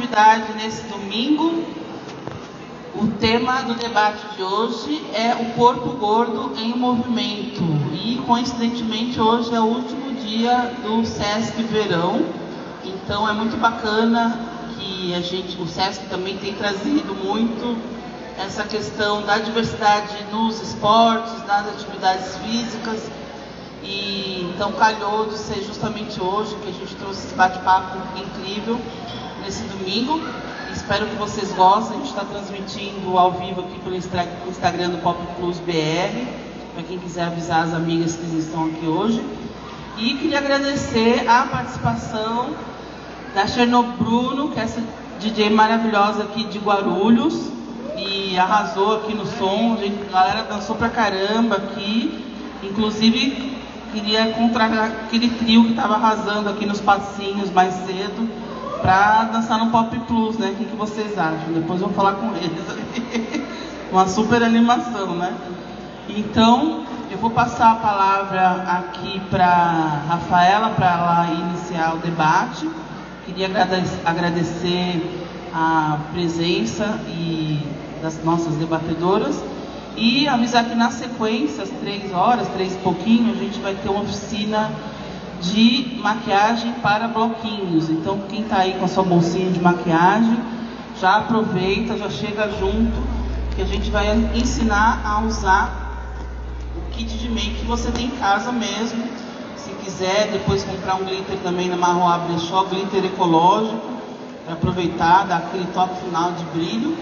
atividade nesse domingo. O tema do debate de hoje é o corpo gordo em movimento. E, coincidentemente, hoje é o último dia do Sesc Verão. Então, é muito bacana que o Sesc também tem trazido muito essa questão da diversidade nos esportes, nas atividades físicas. E então calhou de ser justamente hoje que a gente trouxe esse bate-papo incrível nesse domingo. Espero que vocês gostem. A gente está transmitindo ao vivo aqui pelo Instagram do Pop Plus BR, para quem quiser avisar as amigas que estão aqui hoje. E queria agradecer a participação da Chernobruno, que é essa DJ maravilhosa aqui de Guarulhos, e arrasou aqui no som. A galera dançou pra caramba aqui, inclusive queria contratar aquele trio que estava arrasando aqui nos passinhos mais cedo para dançar no Pop Plus, né? O que vocês acham? Depois eu vou falar com eles. Uma super animação, né? Então, eu vou passar a palavra aqui para Rafaela, para ela iniciar o debate. Queria agradecer a presença das nossas debatedoras. E avisar que na sequência, às 3 horas, 3 e pouquinho, a gente vai ter uma oficina de maquiagem para bloquinhos. Então, quem está aí com a sua bolsinha de maquiagem, já aproveita, já chega junto, que a gente vai ensinar a usar o kit de make que você tem em casa mesmo. Se quiser, depois comprar um glitter também na Marroa Brechó, glitter ecológico, para aproveitar, dar aquele toque final de brilho.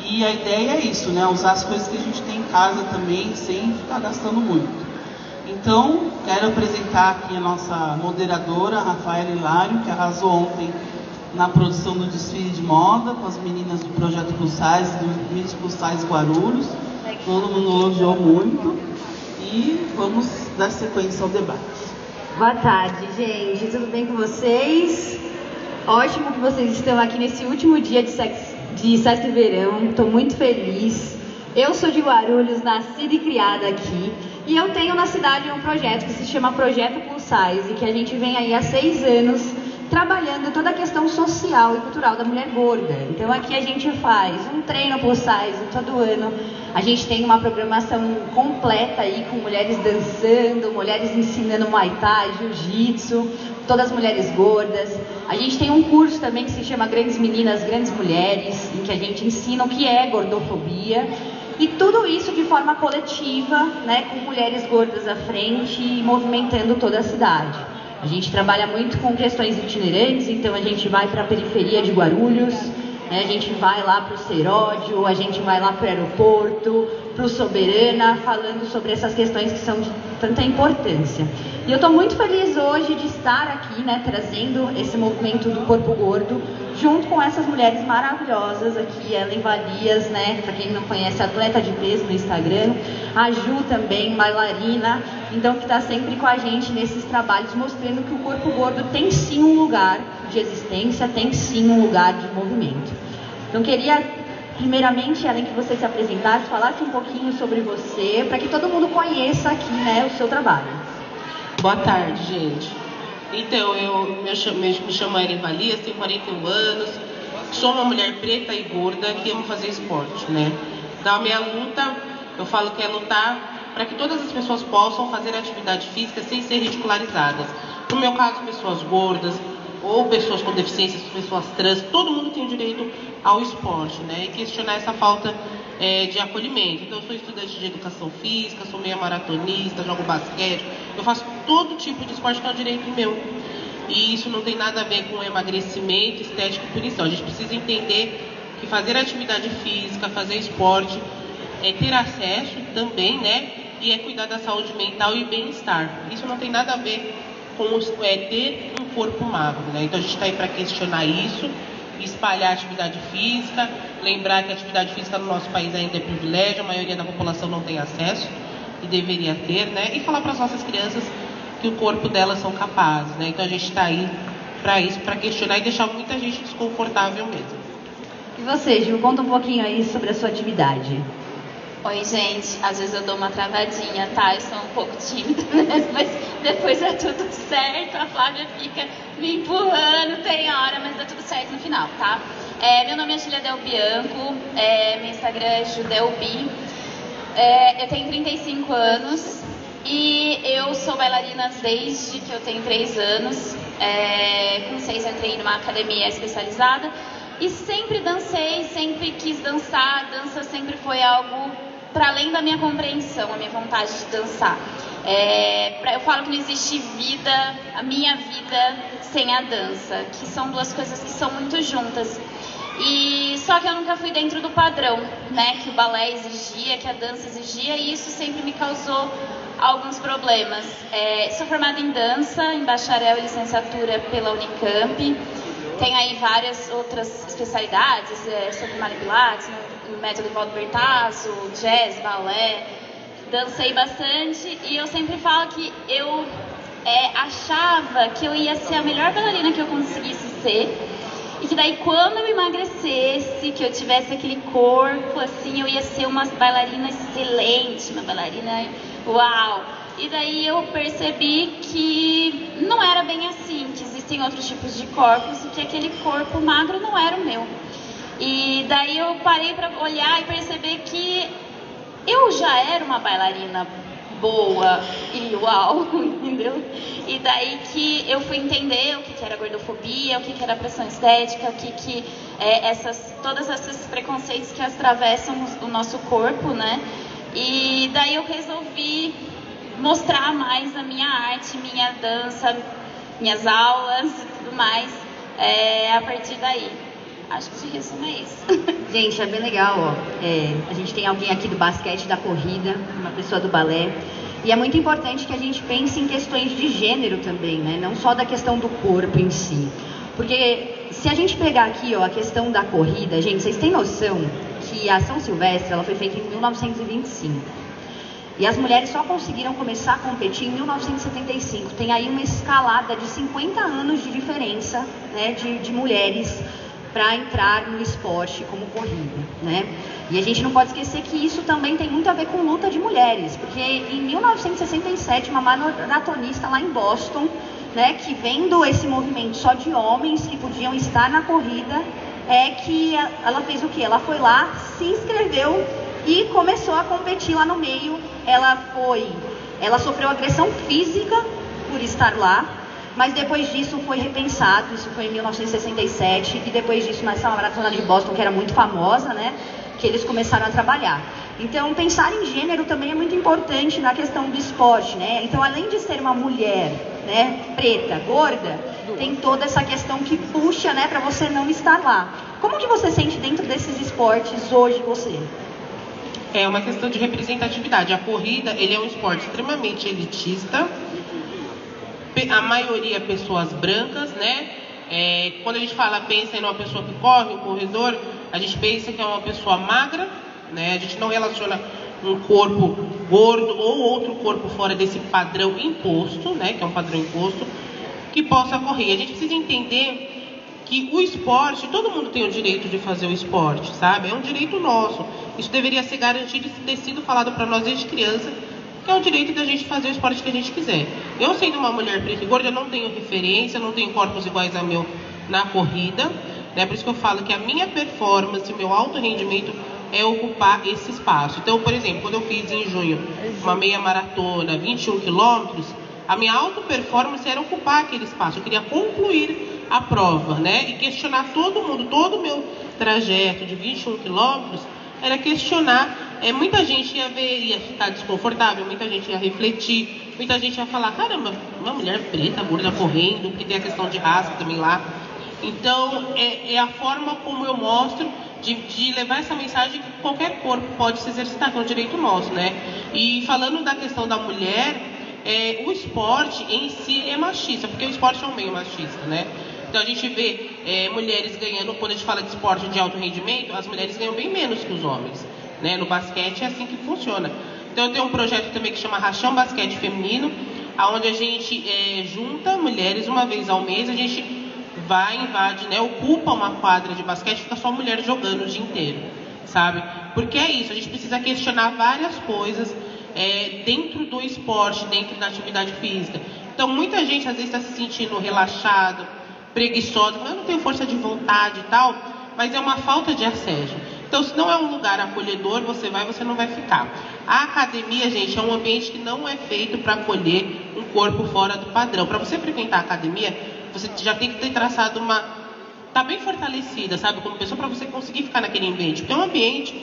E a ideia é isso, né? Usar as coisas que a gente tem em casa também, sem ficar gastando muito. Então, quero apresentar aqui a nossa moderadora, Rafaela Hilário, que arrasou ontem na produção do desfile de moda, com as meninas do Projeto Plus Size, do Miss Plus Size Guarulhos. Todo mundo elogiou muito. E vamos dar sequência ao debate. Boa tarde, gente. Tudo bem com vocês? Ótimo que vocês estão aqui nesse último dia de Sesc Verão, estou muito feliz. Eu sou de Guarulhos, nascida e criada aqui, e eu tenho na cidade um projeto que se chama Projeto Plus Size, que a gente vem aí há 6 anos trabalhando toda a questão social e cultural da mulher gorda. Então aqui a gente faz um treino plus size todo ano, a gente tem uma programação completa aí com mulheres dançando, mulheres ensinando Muay Thai, Jiu-Jitsu, todas as mulheres gordas. A gente tem um curso também que se chama Grandes Meninas, Grandes Mulheres, em que a gente ensina o que é gordofobia. E tudo isso de forma coletiva, né, com mulheres gordas à frente e movimentando toda a cidade. A gente trabalha muito com questões itinerantes, então a gente vai para a periferia de Guarulhos, né, a gente vai lá para o Seródio, a gente vai lá para o aeroporto, para o Soberana, falando sobre essas questões que são de tanta importância. E eu estou muito feliz hoje de estar aqui, né, trazendo esse movimento do corpo gordo, junto com essas mulheres maravilhosas aqui, Ellen Valias, né, para quem não conhece, atleta de peso no Instagram, a Ju também, bailarina, então que está sempre com a gente nesses trabalhos, mostrando que o corpo gordo tem sim um lugar de existência, tem sim um lugar de movimento. Então queria, primeiramente, Ellen, que você se apresentasse, falasse um pouquinho sobre você, para que todo mundo conheça aqui, né, o seu trabalho. Boa tarde, gente. Então, eu me chamo Ellen Valias, tenho 41 anos, sou uma mulher preta e gorda que amo fazer esporte, né? Então, a minha luta, eu falo que é lutar para que todas as pessoas possam fazer atividade física sem ser ridicularizadas. No meu caso, pessoas gordas, ou pessoas com deficiências, pessoas trans, todo mundo tem o direito ao esporte, né? E questionar essa falta de acolhimento. Então, eu sou estudante de educação física, sou meia maratonista, jogo basquete, eu faço todo tipo de esporte que é um direito meu. E isso não tem nada a ver com emagrecimento, estética e punição. A gente precisa entender que fazer atividade física, fazer esporte, é ter acesso também, né? E é cuidar da saúde mental e bem-estar. Isso não tem nada a ver com ter um corpo magro, né? Então a gente está aí para questionar isso, espalhar a atividade física, lembrar que a atividade física no nosso país ainda é privilégio, a maioria da população não tem acesso e deveria ter, né? E falar para as nossas crianças que o corpo delas são capazes, né? Então a gente está aí para isso, para questionar e deixar muita gente desconfortável mesmo. E você, Gil, conta um pouquinho aí sobre a sua atividade. Oi, gente. Às vezes eu dou uma travadinha, tá? Eu sou um pouco tímida, né? Mas depois é tudo certo. A Flávia fica me empurrando, tem hora, mas dá tudo certo no final, tá? Meu nome é Julia Del Bianco, meu Instagram é Judelbi. Eu tenho 35 anos e eu sou bailarina desde que eu tenho 3 anos. Com 6 entrei numa academia especializada e sempre dancei, sempre quis dançar. Dança sempre foi algo para além da minha compreensão, a minha vontade de dançar. Eu falo que não existe vida, a minha vida sem a dança, que são duas coisas que são muito juntas. E só que eu nunca fui dentro do padrão, né, que o balé exigia, que a dança exigia, e isso sempre me causou alguns problemas. Sou formada em dança, em bacharel e licenciatura pela Unicamp. Tem aí várias outras especialidades, sou formada em Pilates, no método Valdo Bertazzo, jazz, balé. Dancei bastante e eu sempre falo que eu achava que eu ia ser a melhor bailarina que eu conseguisse ser. E que daí quando eu emagrecesse, que eu tivesse aquele corpo, assim, eu ia ser uma bailarina excelente, uma bailarina uau. E daí eu percebi que não era bem assim, que existem outros tipos de corpos e que aquele corpo magro não era o meu. E daí eu parei para olhar e perceber que eu já era uma bailarina boa e uau, entendeu? E daí que eu fui entender o que era gordofobia, o que era pressão estética, todos esses preconceitos que atravessam o nosso corpo, né? E daí eu resolvi mostrar mais a minha arte, minha dança, minhas aulas e tudo mais, a partir daí. Acho que de resumo é isso. Gente, é bem legal, ó. A gente tem alguém aqui do basquete, da corrida, uma pessoa do balé. E é muito importante que a gente pense em questões de gênero também, né? Não só da questão do corpo em si. Porque se a gente pegar aqui, ó, a questão da corrida, gente, vocês têm noção que a São Silvestre, ela foi feita em 1925. E as mulheres só conseguiram começar a competir em 1975. Tem aí uma escalada de 50 anos de diferença, né, de mulheres para entrar no esporte como corrida, né? E a gente não pode esquecer que isso também tem muito a ver com luta de mulheres, porque em 1967 uma maratonista lá em Boston, né, que vendo esse movimento só de homens que podiam estar na corrida, que ela fez o quê? Ela foi lá, se inscreveu e começou a competir lá no meio. Ela sofreu agressão física por estar lá. Mas depois disso foi repensado, isso foi em 1967, e depois disso nessa maratona de Boston, que era muito famosa, né, que eles começaram a trabalhar. Então, pensar em gênero também é muito importante na questão do esporte, né? Então, além de ser uma mulher, né, preta, gorda, tem toda essa questão que puxa, né, para você não estar lá. Como que você sente dentro desses esportes hoje, você? É uma questão de representatividade. A corrida, ele é um esporte extremamente elitista. A maioria pessoas brancas, né? Quando a gente pensa em uma pessoa que corre, um corredor, a gente pensa que é uma pessoa magra, né? A gente não relaciona um corpo gordo ou outro corpo fora desse padrão imposto, né? Que é um padrão imposto, que possa correr. A gente precisa entender que o esporte, todo mundo tem o direito de fazer o esporte, sabe? É um direito nosso. Isso deveria ser garantido e ter sido falado para nós desde criança, que é o direito da gente fazer o esporte que a gente quiser. Eu, sendo uma mulher preta e gorda, eu não tenho referência, não tenho corpos iguais ao meu na corrida, né? Por isso que eu falo que a minha performance, o meu alto rendimento é ocupar esse espaço. Então, por exemplo, quando eu fiz em junho uma meia maratona, 21 quilômetros, a minha alta performance era ocupar aquele espaço. Eu queria concluir a prova, né? E questionar todo mundo, todo o meu trajeto de 21 quilômetros, era questionar. Muita gente ia ficar desconfortável, muita gente ia refletir, muita gente ia falar, caramba, uma mulher preta, gorda, correndo, porque tem a questão de raça também lá. Então, é a forma como eu mostro de levar essa mensagem que qualquer corpo pode se exercitar, que é um direito nosso, né? E falando da questão da mulher, o esporte em si é machista, porque o esporte é um meio machista, né? Então a gente vê mulheres ganhando, quando a gente fala de esporte de alto rendimento, as mulheres ganham bem menos que os homens, né? No basquete é assim que funciona. Então eu tenho um projeto também que chama Rachão Basquete Feminino, onde a gente junta mulheres uma vez ao mês, a gente vai, invade, né? Ocupa uma quadra de basquete, fica só mulher jogando o dia inteiro. sabe? Porque é isso, a gente precisa questionar várias coisas dentro do esporte, dentro da atividade física. Então, muita gente às vezes está se sentindo relaxado, preguiçosa, eu não tenho força de vontade e tal, mas é uma falta de assédio. Então, se não é um lugar acolhedor, você não vai ficar. A academia, gente, é um ambiente que não é feito para acolher um corpo fora do padrão. Para você frequentar a academia, você já tem que ter traçado tá bem fortalecida, sabe, como pessoa, para você conseguir ficar naquele ambiente. Porque é um ambiente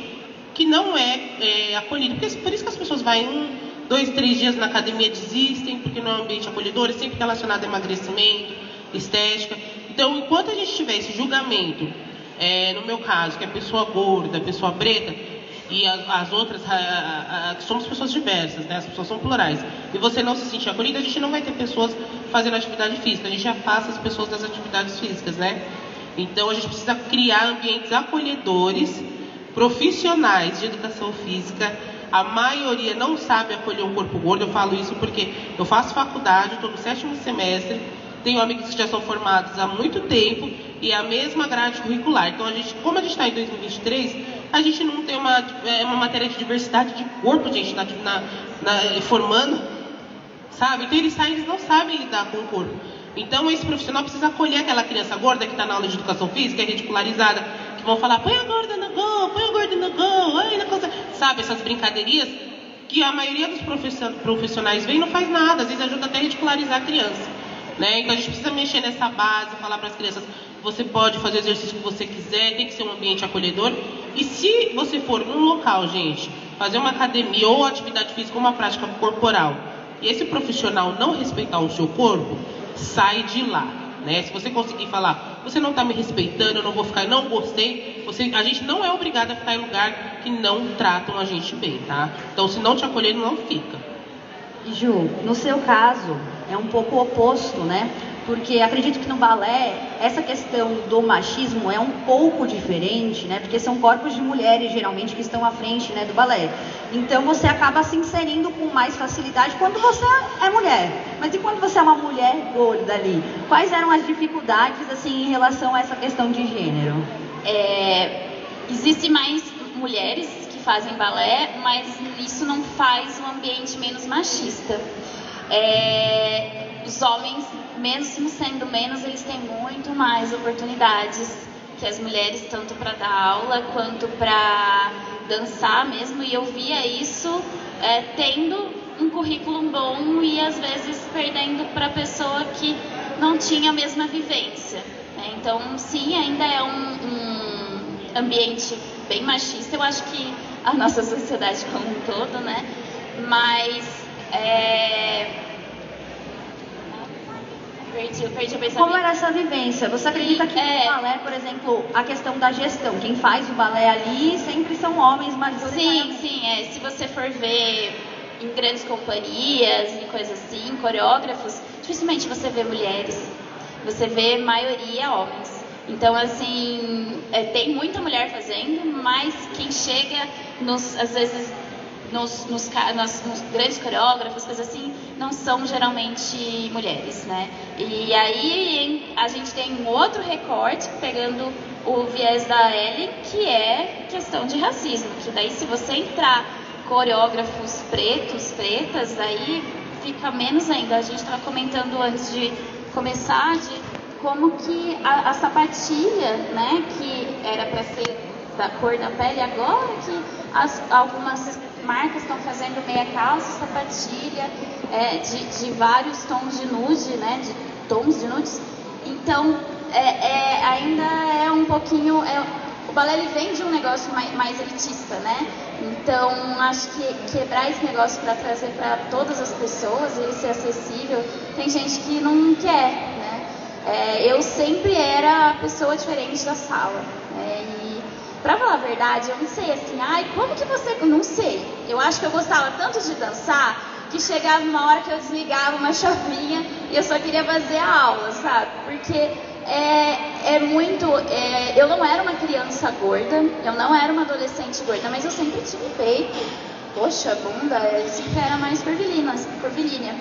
que não é acolhido. Por isso que as pessoas vão 1, 2, 3 dias na academia, desistem, porque não é um ambiente acolhedor, é sempre relacionado a emagrecimento, estética. Então, enquanto a gente tiver esse julgamento, no meu caso, que é pessoa gorda, pessoa preta, e as outras, somos pessoas diversas, né? As pessoas são plurais, e você não se sentir acolhida, a gente não vai ter pessoas fazendo atividade física, a gente afasta as pessoas das atividades físicas, né? Então, a gente precisa criar ambientes acolhedores, profissionais de educação física. A maioria não sabe acolher um corpo gordo. Eu falo isso porque eu faço faculdade, estou no 7º semestre, tenho amigos que já são formados há muito tempo e é a mesma grade curricular. Então, como a gente está em 2023, a gente não tem uma matéria de diversidade de corpo, gente, formando, sabe? Então, eles não sabem lidar com o corpo. Então, esse profissional precisa acolher aquela criança gorda que está na aula de educação física, é ridicularizada, que vão falar, põe a gorda no gol, põe a gorda no gol, ai, na coisa... Sabe, essas brincadeirinhas que a maioria dos profissionais vem e não faz nada, às vezes ajuda até a ridicularizar a criança, né? Então, a gente precisa mexer nessa base, falar para as crianças, você pode fazer o exercício que você quiser, tem que ser um ambiente acolhedor. E se você for num local, gente, fazer uma academia ou atividade física, uma prática corporal, e esse profissional não respeitar o seu corpo, sai de lá, né? Se você conseguir falar, você não está me respeitando, eu não vou ficar, eu não gostei, a gente não é obrigado a ficar em lugar que não tratam a gente bem, tá? Então, se não te acolher, não fica. Ju, no seu caso, é um pouco oposto, né? Porque acredito que no balé, essa questão do machismo é um pouco diferente, né? Porque são corpos de mulheres, geralmente, que estão à frente, né, do balé. Então, você acaba se inserindo com mais facilidade quando você é mulher. Mas e quando você é uma mulher gorda ali? Quais eram as dificuldades, assim, em relação a essa questão de gênero? Existem mais mulheres que fazem balé, mas isso não faz o ambiente menos machista. Os homens, mesmo sendo menos, eles têm muito mais oportunidades que as mulheres, tanto para dar aula quanto para dançar mesmo. E eu via isso tendo um currículo bom e às vezes perdendo para a pessoa que não tinha a mesma vivência, né? Então, sim, ainda é um ambiente bem machista. Eu acho que a nossa sociedade como um todo, né? Mas perdi o pensamento. Como era essa vivência? Você acredita que no balé, por exemplo, a questão da gestão, quem faz o balé ali sempre são homens, mas... Sim. Se você for ver em grandes companhias e coisas assim, coreógrafos, dificilmente você vê mulheres. Você vê maioria homens. Então, assim, tem muita mulher fazendo, mas quem chega, às vezes... Nos grandes coreógrafos, coisas assim, não são geralmente mulheres, né? E aí a gente tem um outro recorte, pegando o viés da Ellen, que é questão de racismo, que daí se você entrar coreógrafos pretas, aí fica menos ainda. A gente estava comentando antes de começar de como que a sapatilha, né, que era para ser da cor da pele, agora que algumas marcas estão fazendo meia calça, sapatilha, de vários tons de nude, né? De tons de nudes. Então, ainda é um pouquinho... o balé ele vem de um negócio mais elitista, né? Então, acho que quebrar esse negócio para trazer para todas as pessoas, ele ser acessível, tem gente que não quer, né? Eu sempre era a pessoa diferente da sala, né? Pra falar a verdade, eu não sei assim, como que você... Eu não sei. Eu acho que eu gostava tanto de dançar que chegava uma hora que eu desligava uma chavinha e eu só queria fazer a aula, sabe? Porque eu não era uma criança gorda, eu não era uma adolescente gorda, mas eu sempre tive peito, poxa, bunda, eu sempre era mais curvilínea.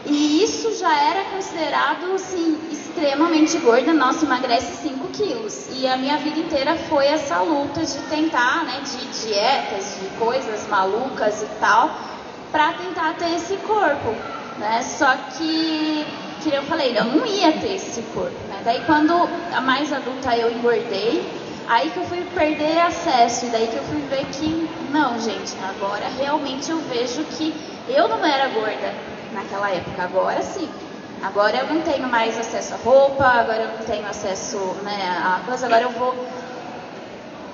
E isso já era considerado, assim, extremamente gorda. Nossa, emagrece 5 quilos. E a minha vida inteira foi essa luta de tentar, né, de dietas, de coisas malucas e tal, pra tentar ter esse corpo, né? Só que eu falei, eu não ia ter esse corpo, né? Daí quando a mais adulta eu engordei, aí que eu fui perder acesso, e daí que eu fui ver que, não, gente, agora realmente eu vejo que eu não era gorda naquela época, agora sim. Agora eu não tenho mais acesso à roupa, agora eu não tenho acesso, né, a coisa, agora eu vou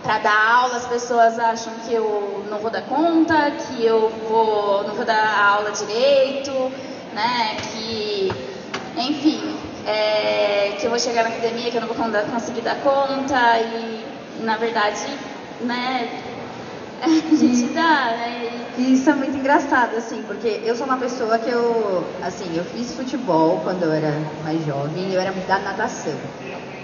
para dar aula, as pessoas acham que eu não vou dar conta, que eu não vou dar aula direito, né, que, enfim, que eu vou chegar na academia, que eu não vou conseguir dar conta, e na verdade, né, a gente dá, né. E isso é muito engraçado, assim, porque eu sou uma pessoa que eu fiz futebol quando eu era mais jovem, e eu era muito da natação.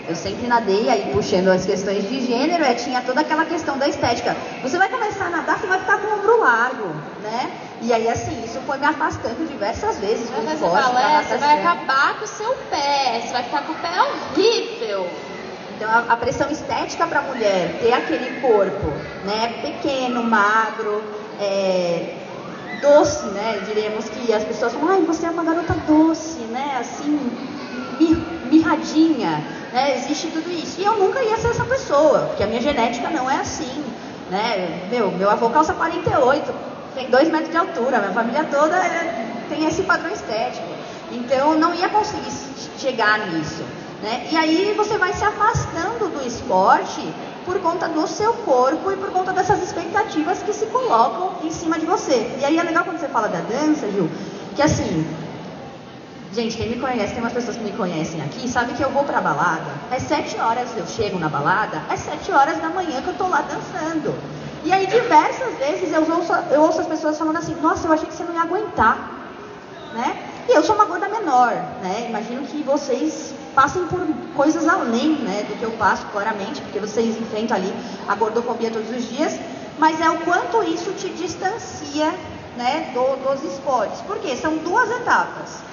Eu sempre nadei, aí puxando as questões de gênero, tinha toda aquela questão da estética. Você vai começar a nadar, você vai ficar com o ombro largo, né? E aí, assim, isso foi me afastando diversas vezes. Você vai fazer balé, você vai acabar com o seu pé, você vai ficar com o pé horrível. Então, a pressão estética para a mulher ter aquele corpo, né, pequeno, magro, doce, né? Diremos que as pessoas falam, ai, você é uma garota doce, né? Assim, mirradinha, né? Existe tudo isso. E eu nunca ia ser essa pessoa, porque a minha genética não é assim, né? Meu avô calça 48, tem 2 metros de altura, minha família toda tem esse padrão estético. Então, não ia conseguir chegar nisso, né? E aí você vai se afastando do esporte por conta do seu corpo e por conta dessas expectativas que se colocam em cima de você. E aí é legal quando você fala da dança, Gil, que assim, gente, quem me conhece, tem umas pessoas que me conhecem aqui, sabe que eu vou pra balada, às 7 horas eu chego na balada, às 7 horas da manhã que eu tô lá dançando. E aí diversas vezes eu ouço as pessoas falando assim, nossa, eu achei que você não ia aguentar, né? E eu sou uma gorda menor, né? Imagino que vocês passem por coisas além, né, do que eu passo, claramente, porque vocês enfrentam ali a gordofobia todos os dias, mas é o quanto isso te distancia, né, dos esportes. Porque são 2 etapas.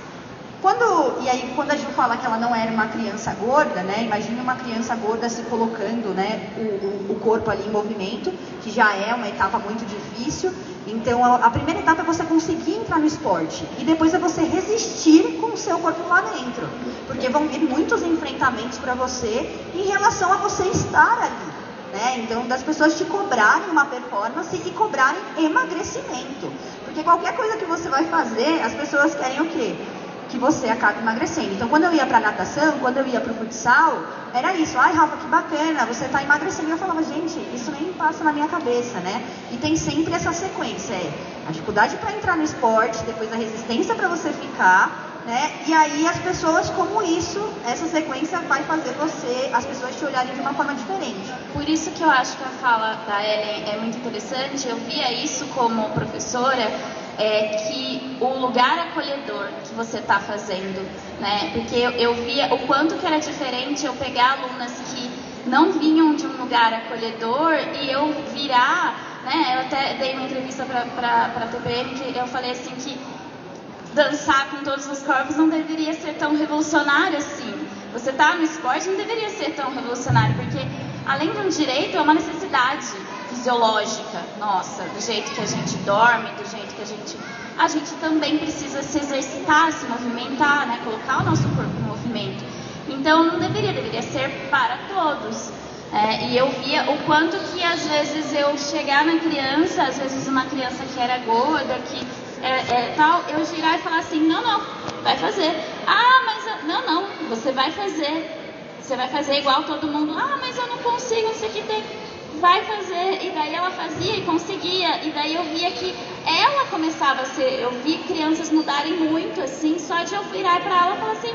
E aí, quando a Gil fala que ela não era uma criança gorda, né, imagine uma criança gorda se colocando, né, o corpo ali em movimento, que já é uma etapa muito difícil. Então, a primeira etapa é você conseguir entrar no esporte, e depois é você resistir com o seu corpo lá dentro, porque vão vir muitos enfrentamentos para você em relação a você estar ali, né? Então, das pessoas te cobrarem uma performance e cobrarem emagrecimento, porque qualquer coisa que você vai fazer, as pessoas querem o quê? Que você acabe emagrecendo. Então, quando eu ia pra natação, quando eu ia pro futsal, era isso. Ai, Rafa, que bacana, você tá emagrecendo. E eu falava, gente, isso nem passa na minha cabeça, né? E tem sempre essa sequência, a dificuldade para entrar no esporte, depois a resistência para você ficar, né? E aí as pessoas, como isso, essa sequência vai fazer as pessoas te olharem de uma forma diferente. Por isso que eu acho que a fala da Ellen é muito interessante. Eu via isso como professora, que o lugar acolhedor que você está fazendo, né? Porque eu via o quanto que era diferente eu pegar alunas que não vinham de um lugar acolhedor e eu virar, né? Eu até dei uma entrevista para a TPM que eu falei assim que dançar com todos os corpos não deveria ser tão revolucionário assim. Você tá no esporte não deveria ser tão revolucionário, porque além de um direito é uma necessidade fisiológica nossa, do jeito que a gente dorme, do jeito que a gente também precisa se exercitar, se movimentar, né? Colocar o nosso corpo em movimento. Então não deveria ser para todos. E eu via o quanto que às vezes eu chegar na criança, às vezes uma criança que era gorda, que tal, eu girar e falar assim, não, vai fazer. Ah, mas não, você vai fazer igual todo mundo. Ah, mas eu não consigo, não sei o que tem. Vai fazer. E daí ela fazia e conseguia. E daí eu via que ela começava a ser, eu vi crianças mudarem muito, assim, só de eu virar pra ela e falar assim,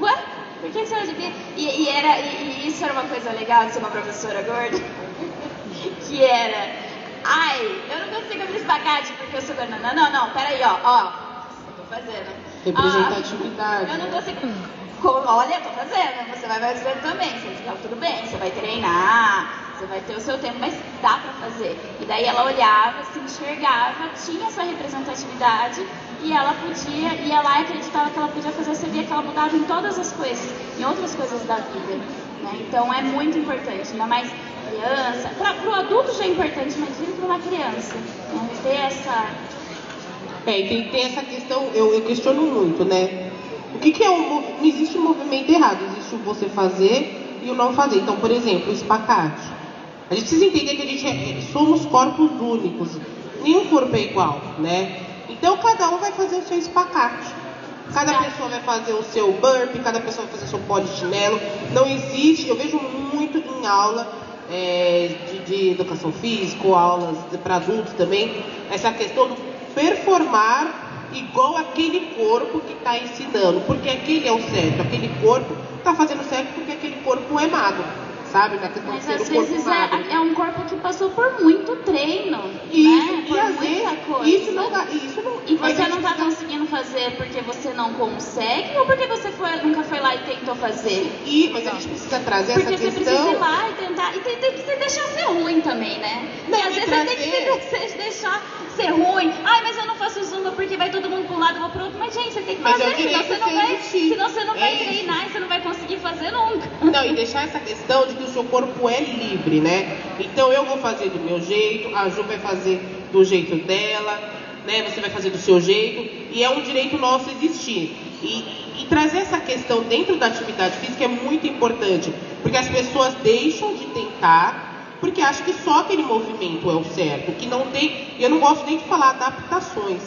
ué, por que você vai vir? E isso era uma coisa legal de ser uma professora gorda, que era, ai, eu não consigo abrir espacate porque eu sou gorda. Não, peraí, ó, eu tô fazendo. Representatividade. Eu não consigo. Olha, eu tô fazendo, você vai fazer também, tudo bem, você vai treinar, você vai ter o seu tempo, mas dá pra fazer. E daí ela olhava, se enxergava, tinha essa representatividade e ela podia, ia lá e acreditava que ela podia fazer, você via que ela mudava em todas as coisas, em outras coisas da vida, né? Então é muito importante, ainda mais criança, para o adulto já é importante, mas para uma criança, né? Ter essa... E tem essa questão, eu questiono muito, né? O que é não existe um movimento errado, existe o você fazer e o não fazer. Então, por exemplo, o espacate. A gente precisa entender que a gente somos corpos únicos, nenhum corpo é igual, né? Então, cada um vai fazer o seu espacate. Cada pessoa vai fazer o seu burpee, cada pessoa vai fazer o seu polichinelo. Não existe, eu vejo muito em aula de educação física, ou aulas para adultos também, essa questão do performar igual aquele corpo que está ensinando, porque aquele é o certo, aquele corpo está fazendo certo porque aquele corpo é magro, sabe? Na questão Mas de ser às o corpo vezes magro. é um corpo que passou por muito treino, Isso, né? e Por às muita vezes coisa. isso não dá, isso não. E mas você a não gente está precisa- conseguindo fazer porque você não consegue ou porque você nunca foi lá e tentou fazer? Mas a gente precisa trazer Porque essa você questão. precisa ir lá e tentar. E tem que se deixar ser ruim também, né? Não, e às e vezes você tem que trazer- se deixar ser ruim. Ai, mas eu não faço zumba porque vai todo mundo para um lado e vou pro outro. Mas, gente, você tem que Mas fazer, é o direito senão você não de vai, existir. senão você não vai É isso. treinar e você não vai conseguir fazer nunca. Não, e deixar essa questão de que o seu corpo é livre, né? Então eu vou fazer do meu jeito, a Ju vai fazer do jeito dela, né? Você vai fazer do seu jeito, e é um direito nosso existir. E trazer essa questão dentro da atividade física é muito importante, porque as pessoas deixam de tentar porque acham que só aquele movimento é o certo, que não tem, eu não gosto nem de falar adaptações.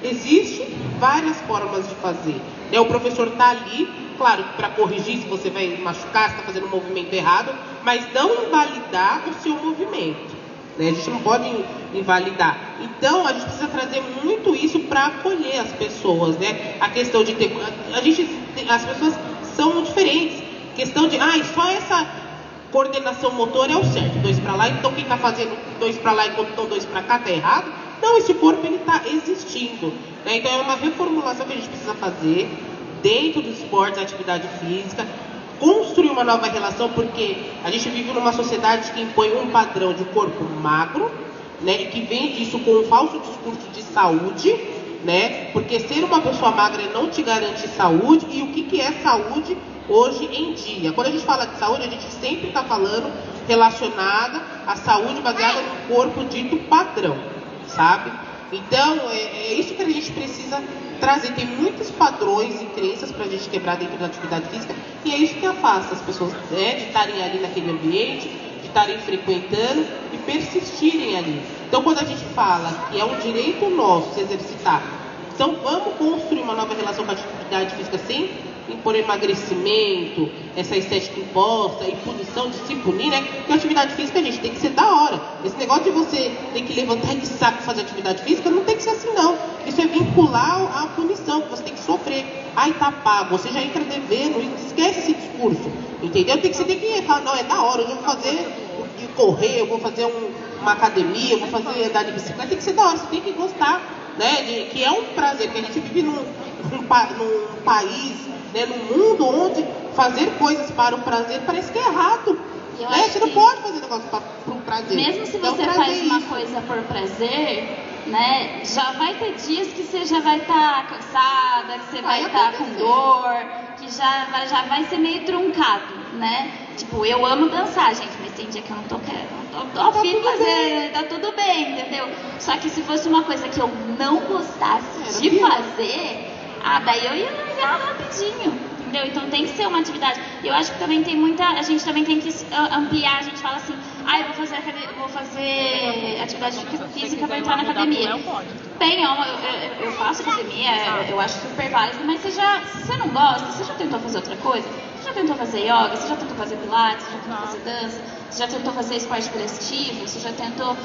Existem várias formas de fazer, né? O professor está ali, claro, para corrigir se você vai machucar, se está fazendo um movimento errado, mas não invalidar o seu movimento, né? A gente não pode invalidar. Então, a gente precisa trazer muito isso para acolher as pessoas, né? A questão de ter... as pessoas são diferentes. Questão de, só essa coordenação motor é o certo, 2 para lá, então quem está fazendo 2 para lá enquanto estão 2 para cá está errado. Não, esse corpo ele está existindo, né? Então é uma reformulação que a gente precisa fazer dentro do esporte, da atividade física, construir uma nova relação, porque a gente vive numa sociedade que impõe um padrão de corpo magro, né? E que vem disso com um falso discurso de saúde, né? Porque ser uma pessoa magra não te garante saúde. E o que é saúde hoje em dia? Quando a gente fala de saúde, a gente sempre está falando relacionada à saúde baseada no corpo dito padrão, sabe? Então, é isso que a gente precisa trazer. Tem muitos padrões e crenças para a gente quebrar dentro da atividade física, e é isso que afasta as pessoas, né, de estarem ali naquele ambiente, de estarem frequentando e persistirem ali. Então, quando a gente fala que é um direito nosso se exercitar, então vamos construir uma nova relação com a atividade física sem impor emagrecimento, essa estética imposta e punição, de se punir, né? Porque a atividade física, a gente, tem que ser da hora. Esse negócio de você ter que levantar de saco fazer atividade física não tem que ser assim, não. Isso é vincular a punição, que você tem que sofrer. Ai, tá pago, você já entra devendo, esquece esse discurso, entendeu? Você tem que falar, não, é da hora, eu vou fazer de correr, eu vou fazer uma academia, eu vou fazer andar de bicicleta, tem que ser da hora, você tem que gostar, né? Que é um prazer, porque a gente vive num país, né, num mundo onde fazer coisas para o prazer parece que é errado. Né? Você não pode fazer negócio para o prazer. Mesmo se então, você faz uma coisa por prazer, né, já vai ter dias que você já vai estar cansada, que você vai estar com dor, que já vai ser meio truncado, né? Tipo, eu amo dançar, gente, mas tem dia que eu não tô querendo, não tô afim de fazer, tá tudo bem, entendeu? Só que se fosse uma coisa que eu não gostasse de fazer, daí eu ia largar rapidinho, entendeu? Então tem que ser uma atividade. Eu acho que também a gente também tem que ampliar, a gente fala assim, eu vou fazer atividade física para entrar na academia. Bem, eu faço academia, eu acho super válido, mas se você não gosta, você já tentou fazer outra coisa? Você já tentou fazer yoga, você já tentou fazer pilates, você já tentou fazer dança, você já tentou fazer esporte coletivo, você já tentou...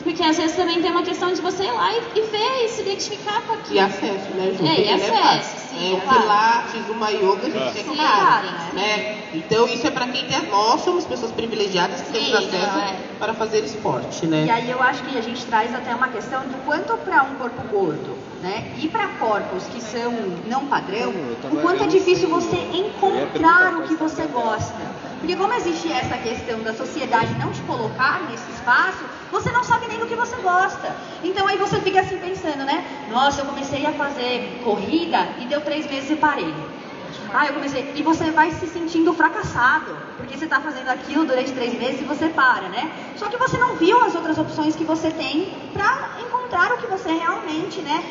Porque às vezes também tem uma questão de você ir lá e ver e se identificar com aquilo. E acesso, né, Ju? E acesso, sim. Um pilates, uma yoga, a gente é caro, né? Então isso é para quem tem. Nós somos pessoas privilegiadas que temos acesso para fazer esporte, né? E aí eu acho que a gente traz até uma questão do quanto para um corpo gordo, né? E para corpos que são não padrão, o quanto é difícil você encontrar o que você gosta. Porque como existe essa questão da sociedade não te colocar nesse espaço, você não sabe nem do que você gosta. Então aí você fica assim pensando, né? Nossa, eu comecei a fazer corrida e deu 3 meses e parei. Ah, eu comecei. E você vai se sentindo fracassado, porque você está fazendo aquilo durante 3 meses e você para, né? Só que você não viu as outras opções que você tem para encontrar o que você realmente, né,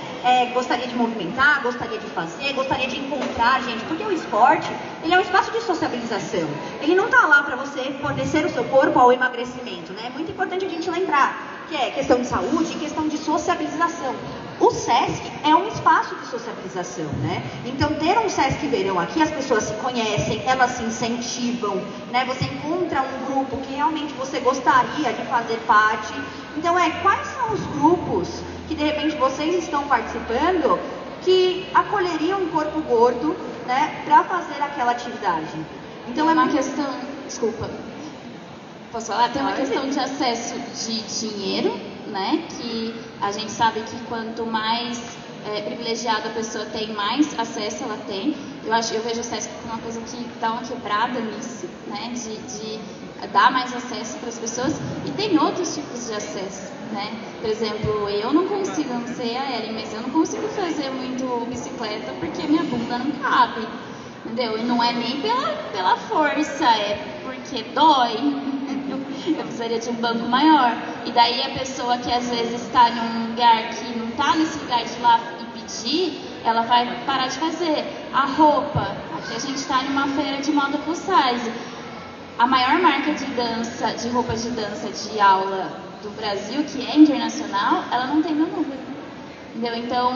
gostaria de movimentar, gostaria de fazer, gostaria de encontrar, gente. Porque o esporte, ele é um espaço de sociabilização. Ele não está lá para você fornecer o seu corpo ao emagrecimento, né? É muito importante a gente lembrar que é questão de saúde e questão de sociabilização. O SESC é um espaço de sociabilização, né? Então, ter um SESC Verão aqui, as pessoas se conhecem, elas se incentivam, né? Você encontra um grupo que realmente você gostaria de fazer parte. Então, quais são os grupos que, de repente, vocês estão participando que acolheriam um corpo gordo, né, para fazer aquela atividade? Então, é uma questão... Desculpa. Posso falar? Tem uma questão de acesso de dinheiro, né? Que a gente sabe que quanto mais privilegiada a pessoa tem, mais acesso ela tem. Eu vejo o SESC como uma coisa que dá uma quebrada nisso, né? De dar mais acesso para as pessoas. E tem outros tipos de acesso, né? Por exemplo, eu não consigo, não sei a Ellen, mas eu não consigo fazer muito bicicleta porque minha bunda não cabe, entendeu? E não é nem pela força, é porque dói. Eu precisaria de um banco maior. E daí a pessoa que às vezes está em um lugar que não está nesse lugar de ir lá e pedir, ela vai parar de fazer. A roupa, aqui a gente está em uma feira de moda plus size. A maior marca de dança, de roupas de dança de aula do Brasil, que é internacional, ela não tem meu número. Entendeu? Então,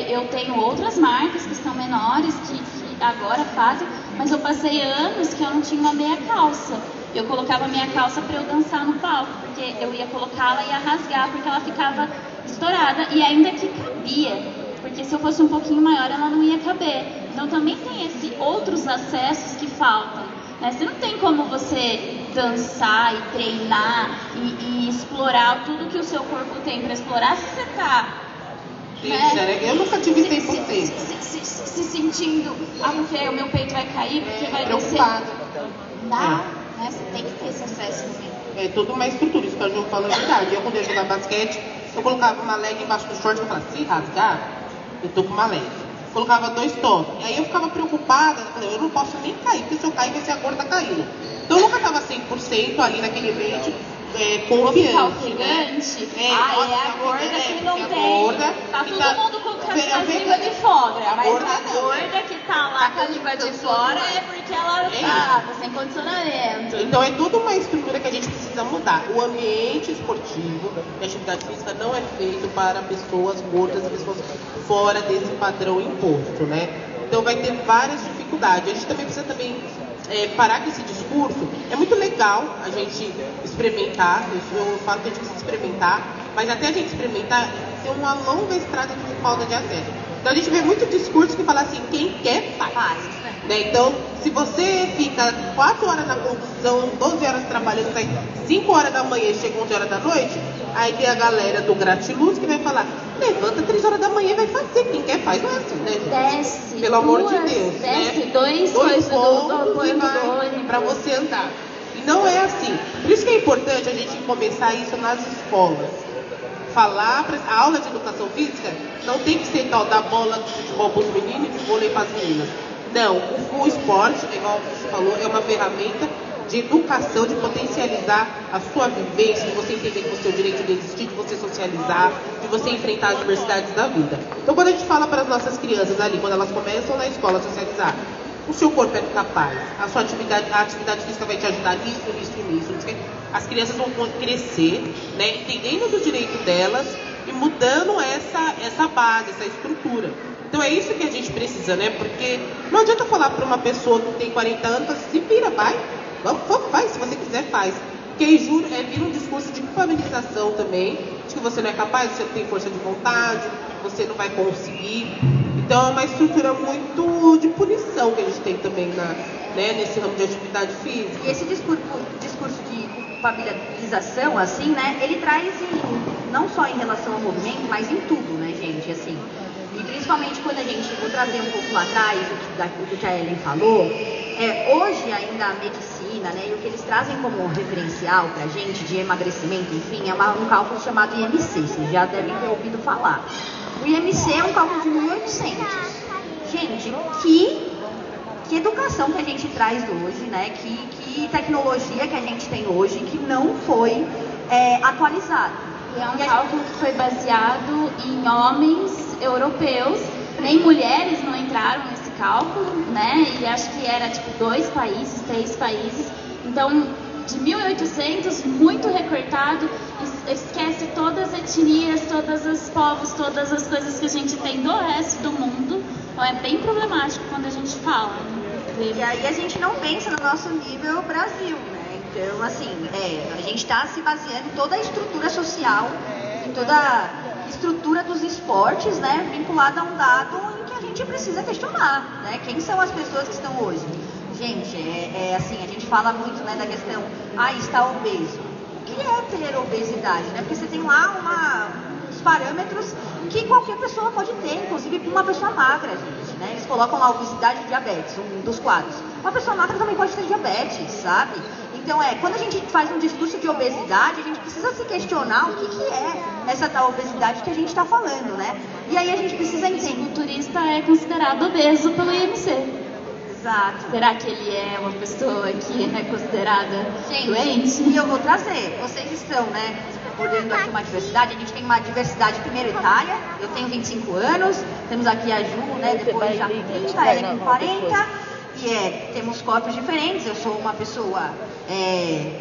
eu tenho outras marcas que são menores, que agora fazem, mas eu passei anos que eu não tinha uma meia calça. Eu colocava minha calça para eu dançar no palco, porque eu ia colocá-la e ia rasgar, porque ela ficava estourada, e ainda que cabia, porque se eu fosse um pouquinho maior, ela não ia caber. Então também tem esses outros acessos que faltam, né? Você não tem como você dançar e treinar e explorar tudo que o seu corpo tem para explorar se você tá... Eu nunca tive 100%. Se sentindo, o meu peito vai cair porque vai descer. Dá. Você tem que ter esse acesso também. É toda uma estrutura, isso que a Ju falou é verdade. Eu, quando ia jogar basquete, eu colocava uma leg embaixo do short e falava, se rasgar, eu tô com uma leg. Colocava 2 tops. Aí eu ficava preocupada, eu não posso nem cair, porque se eu cair vai ser a gorda caindo. Então eu nunca tava 100% ali naquele ambiente confiante, né? A gorda que não tem. Gorda, tá todo mundo com a língua de fora, mas a gorda que tá lá com a língua de fora é porque ela tá sem condicionamento. Então é tudo uma estrutura que a gente precisa mudar. O ambiente esportivo de atividade física não é feito para pessoas gordas e pessoas fora desse padrão imposto, né? Então vai ter várias dificuldades. A gente também precisa parar com esse discurso. É muito legal a gente experimentar, eu falo que a gente precisa experimentar, mas até a gente experimentar tem uma longa estrada de falta de acesso. Então a gente vê muito discurso que fala assim, quem quer faz. Né? Então, se você fica 4 horas na condução, 12 horas trabalhando, sai 5 horas da manhã e chega 11 horas da noite, aí tem a galera do Gratiluz que vai falar, levanta 3 horas da manhã e vai fazer, quem quer faz, não é assim, né, gente? Desce, pelo amor de Deus, desce, né? 2 pontos e vai pra você andar. E não é assim. Por isso que é importante a gente começar isso nas escolas. Falar, a aula de educação física não tem que ser tal da bola de futebol para os meninos e de vôlei para as meninas. Não, o esporte, igual você falou, é uma ferramenta de educação, de potencializar a sua vivência, de você entender que você tem o direito de existir, de você socializar, de você enfrentar as diversidades da vida. Então, quando a gente fala para as nossas crianças ali, quando elas começam na escola a socializar, o seu corpo é capaz, a atividade física vai te ajudar nisso. As crianças vão crescer, né, entendendo do direito delas e mudando essa base, essa estrutura. Então é isso que a gente precisa, né? Porque não adianta falar para uma pessoa que tem 40 anos, se vira, vai, vai, se você quiser, faz. Porque aí vira um discurso de culpabilização também, de que você não é capaz, você não tem força de vontade, você não vai conseguir. Então é uma estrutura muito de punição que a gente tem também nesse ramo de atividade física. E esse discurso de culpabilização, assim, né, ele traz não só em relação ao movimento, mas em tudo, né, gente, assim. E principalmente quando a gente, vou trazer um pouco lá atrás o que a Ellen falou, hoje ainda a medicina, né, e o que eles trazem como referencial pra gente de emagrecimento, enfim, é um cálculo chamado IMC, vocês já devem ter ouvido falar. O IMC é um cálculo de 1800. Gente, que educação que a gente traz hoje, né, que tecnologia que a gente tem hoje que não foi atualizada. É um cálculo que foi baseado em homens europeus, nem mulheres não entraram nesse cálculo, né? E acho que era tipo 2 países, 3 países. Então, de 1800, muito recortado, esquece todas as etnias, todos os povos, todas as coisas que a gente tem do resto do mundo. Então é bem problemático quando a gente fala. E aí a gente não pensa no nosso nível Brasil, né? Então, assim, a gente está se baseando em toda a estrutura social, em toda a estrutura dos esportes, né? Vinculada a um dado em que a gente precisa questionar, né? Quem são as pessoas que estão hoje? Gente, assim, a gente fala muito, né, da questão, está obeso. O que é ter obesidade, né? Porque você tem lá uns parâmetros que qualquer pessoa pode ter, inclusive uma pessoa magra, gente, né? Eles colocam lá obesidade e diabetes, um dos quadros. Uma pessoa magra também pode ter diabetes, sabe? Então, quando a gente faz um discurso de obesidade, a gente precisa se questionar o que é essa tal obesidade que a gente está falando, né? E aí a gente precisa entender. O fisiculturista é considerado obeso pelo IMC. Exato. Será que ele é uma pessoa que é considerada doente? E eu vou trazer. Vocês estão, né, olhando aqui uma diversidade. A gente tem uma diversidade primeiro etária. Eu tenho 25 anos. Temos aqui a Ju, né, depois já com 30, a Ellen com 40. E temos corpos diferentes. Eu sou uma pessoa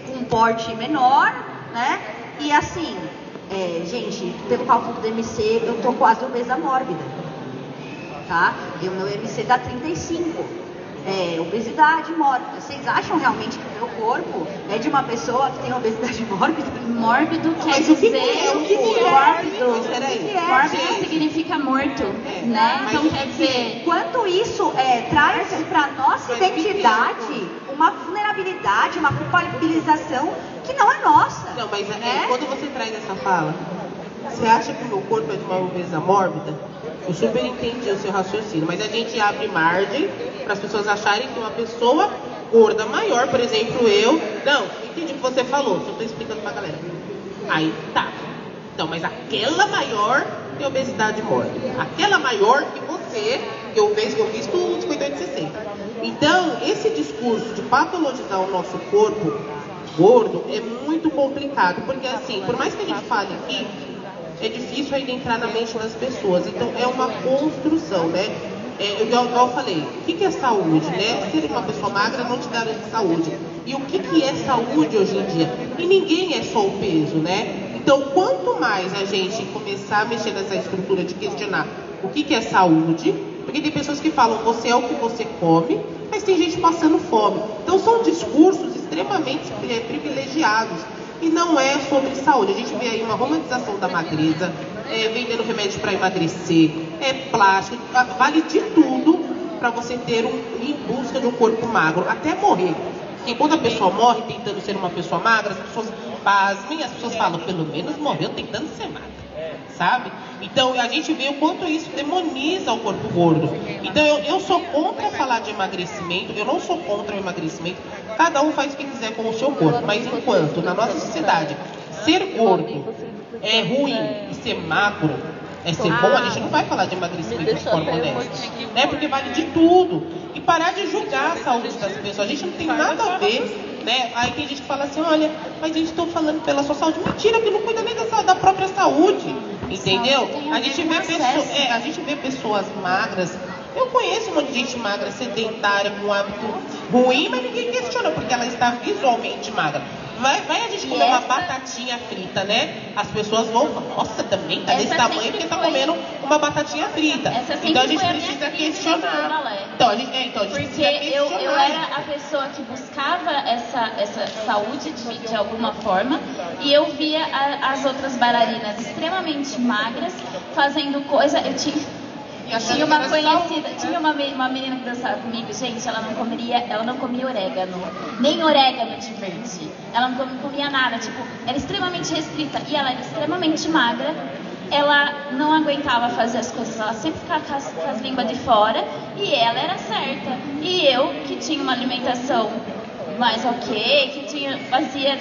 com um porte menor, né? E assim, gente, pelo cálculo do MC, eu tô quase obesa mórbida. Tá? E o meu MC dá 35. Obesidade mórbida. Vocês acham realmente que o meu corpo é de uma pessoa que tem obesidade mórbida? Mórbido quer dizer mórbido significa morto, né? Então quer dizer, quanto isso traz para nossa identidade uma vulnerabilidade, uma culpabilização que não é nossa. Não, mas quando você traz essa fala, você acha que o meu corpo é de uma obesa mórbida? Eu super entendi o seu raciocínio, mas a gente abre margem para as pessoas acharem que uma pessoa gorda maior, por exemplo, eu... Não, entendi o que você falou, só estou explicando para a galera. Aí, tá. Então, mas aquela maior tem obesidade mórbida. Aquela maior que você, que eu vejo, eu visto 58 e 60. Então, esse discurso de patologizar o nosso corpo gordo é muito complicado, porque assim, por mais que a gente fale aqui, é difícil ainda entrar na mente das pessoas. Então, é uma construção, né? Igual eu falei, o que é saúde, né? Ser uma pessoa magra não te garante saúde. E o que é saúde hoje em dia? E ninguém é só o peso, né? Então, quanto mais a gente começar a mexer nessa estrutura de questionar o que é saúde, porque tem pessoas que falam, você é o que você come, mas tem gente passando fome. Então, são discursos extremamente privilegiados. E não é sobre saúde. A gente vê aí uma romantização da magreza, vendendo remédio para emagrecer, plástico, vale de tudo para você ter em busca de um corpo magro, até morrer. Porque quando a pessoa morre tentando ser uma pessoa magra, as pessoas pasmem, as pessoas falam, pelo menos morreu tentando ser magra, sabe? Então a gente vê o quanto isso demoniza o corpo gordo. Então eu sou contra falar de emagrecimento, eu não sou contra o emagrecimento, cada um faz o que quiser com o seu corpo, mas enquanto na nossa sociedade ser gordo é ruim e ser magro é ser bom, a gente não vai falar de emagrecimento de forma honesta, né? Porque vale de tudo. E parar de julgar a saúde das pessoas, a gente não tem nada a ver, né? Aí tem gente que fala assim, olha, mas eu estou falando pela sua saúde. Mentira, que não cuida nem da própria saúde, entendeu? A gente vê pessoas magras. Eu conheço um monte de gente magra, sedentária, com hábito ruim, mas ninguém questiona, porque ela está visualmente magra. Vai a gente comer uma batatinha frita, né? As pessoas vão falar, nossa, também tá desse tamanho porque tá comendo uma batatinha frita. Então a gente precisa questionar. Então a gente precisa questionar. Porque eu era a pessoa que buscava essa saúde de alguma forma, e eu via as outras bailarinas extremamente magras fazendo coisa. Eu tinha uma conhecida, tinha uma menina que dançava comigo, gente, ela não comia orégano, nem orégano de verde, ela não comia nada, tipo, era extremamente restrita, e ela era extremamente magra, ela não aguentava fazer as coisas, ela sempre ficava com as línguas de fora, e ela era certa. E eu, que tinha uma alimentação mais ok, que fazia...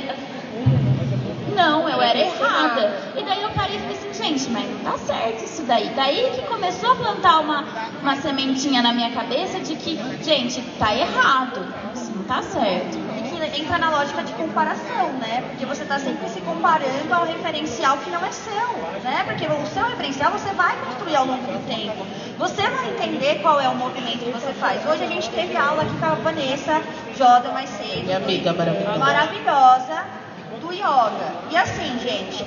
Não, eu era errada. E daí eu parei e falei assim, gente, mas não tá certo isso daí. Daí que começou a plantar uma sementinha na minha cabeça de que, gente, tá errado, isso não tá certo. E que entra na lógica de comparação, né? Porque você tá sempre se comparando ao referencial que não é seu, né? Porque o seu referencial você vai construir ao longo do tempo. Você vai entender qual é o movimento que você faz. Hoje a gente teve aula aqui com a Vanessa Joda mais cedo. Minha amiga Maravilhosa. Do yoga. E assim, gente,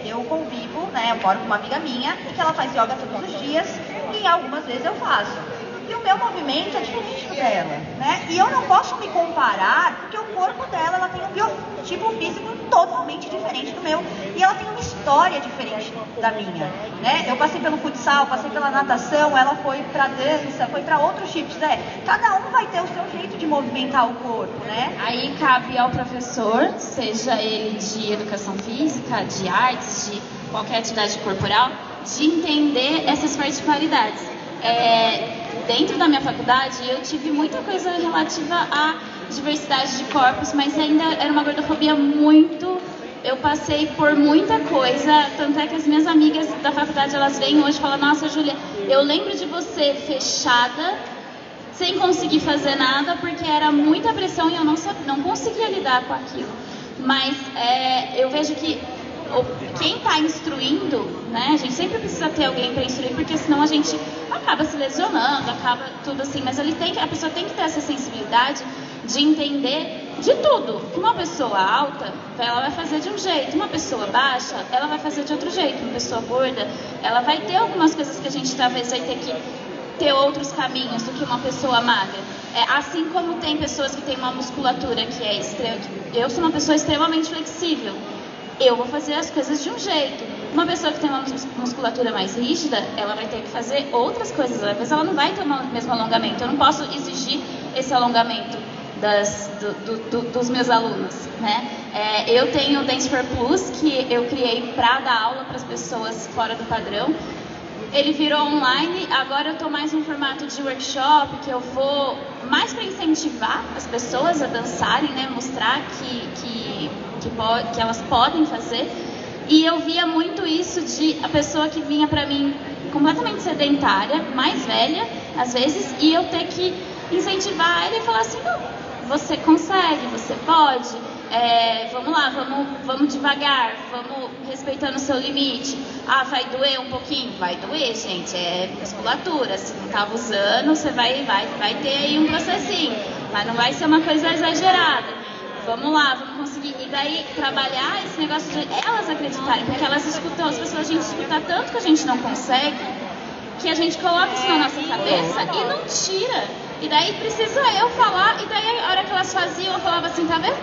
eu convivo, né? Eu moro com uma amiga minha que ela faz yoga todos os dias e algumas vezes eu faço. E o meu movimento é diferente do dela, né? E eu não posso me comparar porque o corpo dela, ela tem um biotipo físico totalmente diferente do meu e ela tem uma história diferente da minha, né? Eu passei pelo futsal, passei pela natação, ela foi pra dança, foi pra outros tipos, né? Cada um vai ter o seu jeito de movimentar o corpo, né? Aí cabe ao professor, seja ele de educação física, de artes, de qualquer atividade corporal, de entender essas particularidades. Dentro da minha faculdade, eu tive muita coisa relativa à diversidade de corpos, mas ainda era uma gordofobia muito... Eu passei por muita coisa, tanto é que as minhas amigas da faculdade, elas vêm hoje e falam, nossa, Júlia, eu lembro de você fechada, sem conseguir fazer nada, porque era muita pressão e eu não conseguia lidar com aquilo. Mas eu vejo que quem está instruindo, né, a gente sempre precisa ter alguém para instruir, porque senão a gente acaba se lesionando, acaba tudo assim, mas a pessoa tem que ter essa sensibilidade de entender de tudo. Uma pessoa alta, ela vai fazer de um jeito, uma pessoa baixa, ela vai fazer de outro jeito, uma pessoa gorda, ela vai ter algumas coisas que a gente talvez vai ter que ter outros caminhos do que uma pessoa magra. Assim como tem pessoas que têm uma musculatura que é extrema, eu sou uma pessoa extremamente flexível, eu vou fazer as coisas de um jeito. Uma pessoa que tem uma musculatura mais rígida, ela vai ter que fazer outras coisas. Às vezes ela não vai ter o mesmo alongamento. Eu não posso exigir esse alongamento dos meus alunos, né? Eu tenho o Dance for Plus, que eu criei para dar aula para as pessoas fora do padrão. Ele virou online, agora eu estou mais em formato de workshop, que eu vou mais para incentivar as pessoas a dançarem, né? Mostrar que elas podem fazer. E eu via muito isso de a pessoa que vinha para mim completamente sedentária, mais velha, às vezes, e eu ter que incentivar ela e falar assim, não, você consegue, você pode, vamos lá, vamos devagar, vamos respeitando o seu limite. Ah, vai doer um pouquinho? Vai doer, gente, é musculatura, se não estava usando, você vai ter aí um processinho, mas não vai ser uma coisa exagerada. Vamos lá, vamos conseguir. E daí, trabalhar esse negócio de elas acreditarem, porque elas escutam, as pessoas, a gente escuta tanto que a gente não consegue, que a gente coloca isso na nossa cabeça e não tira. E daí precisa eu falar, e daí a hora que elas faziam, eu falava assim, tá vendo?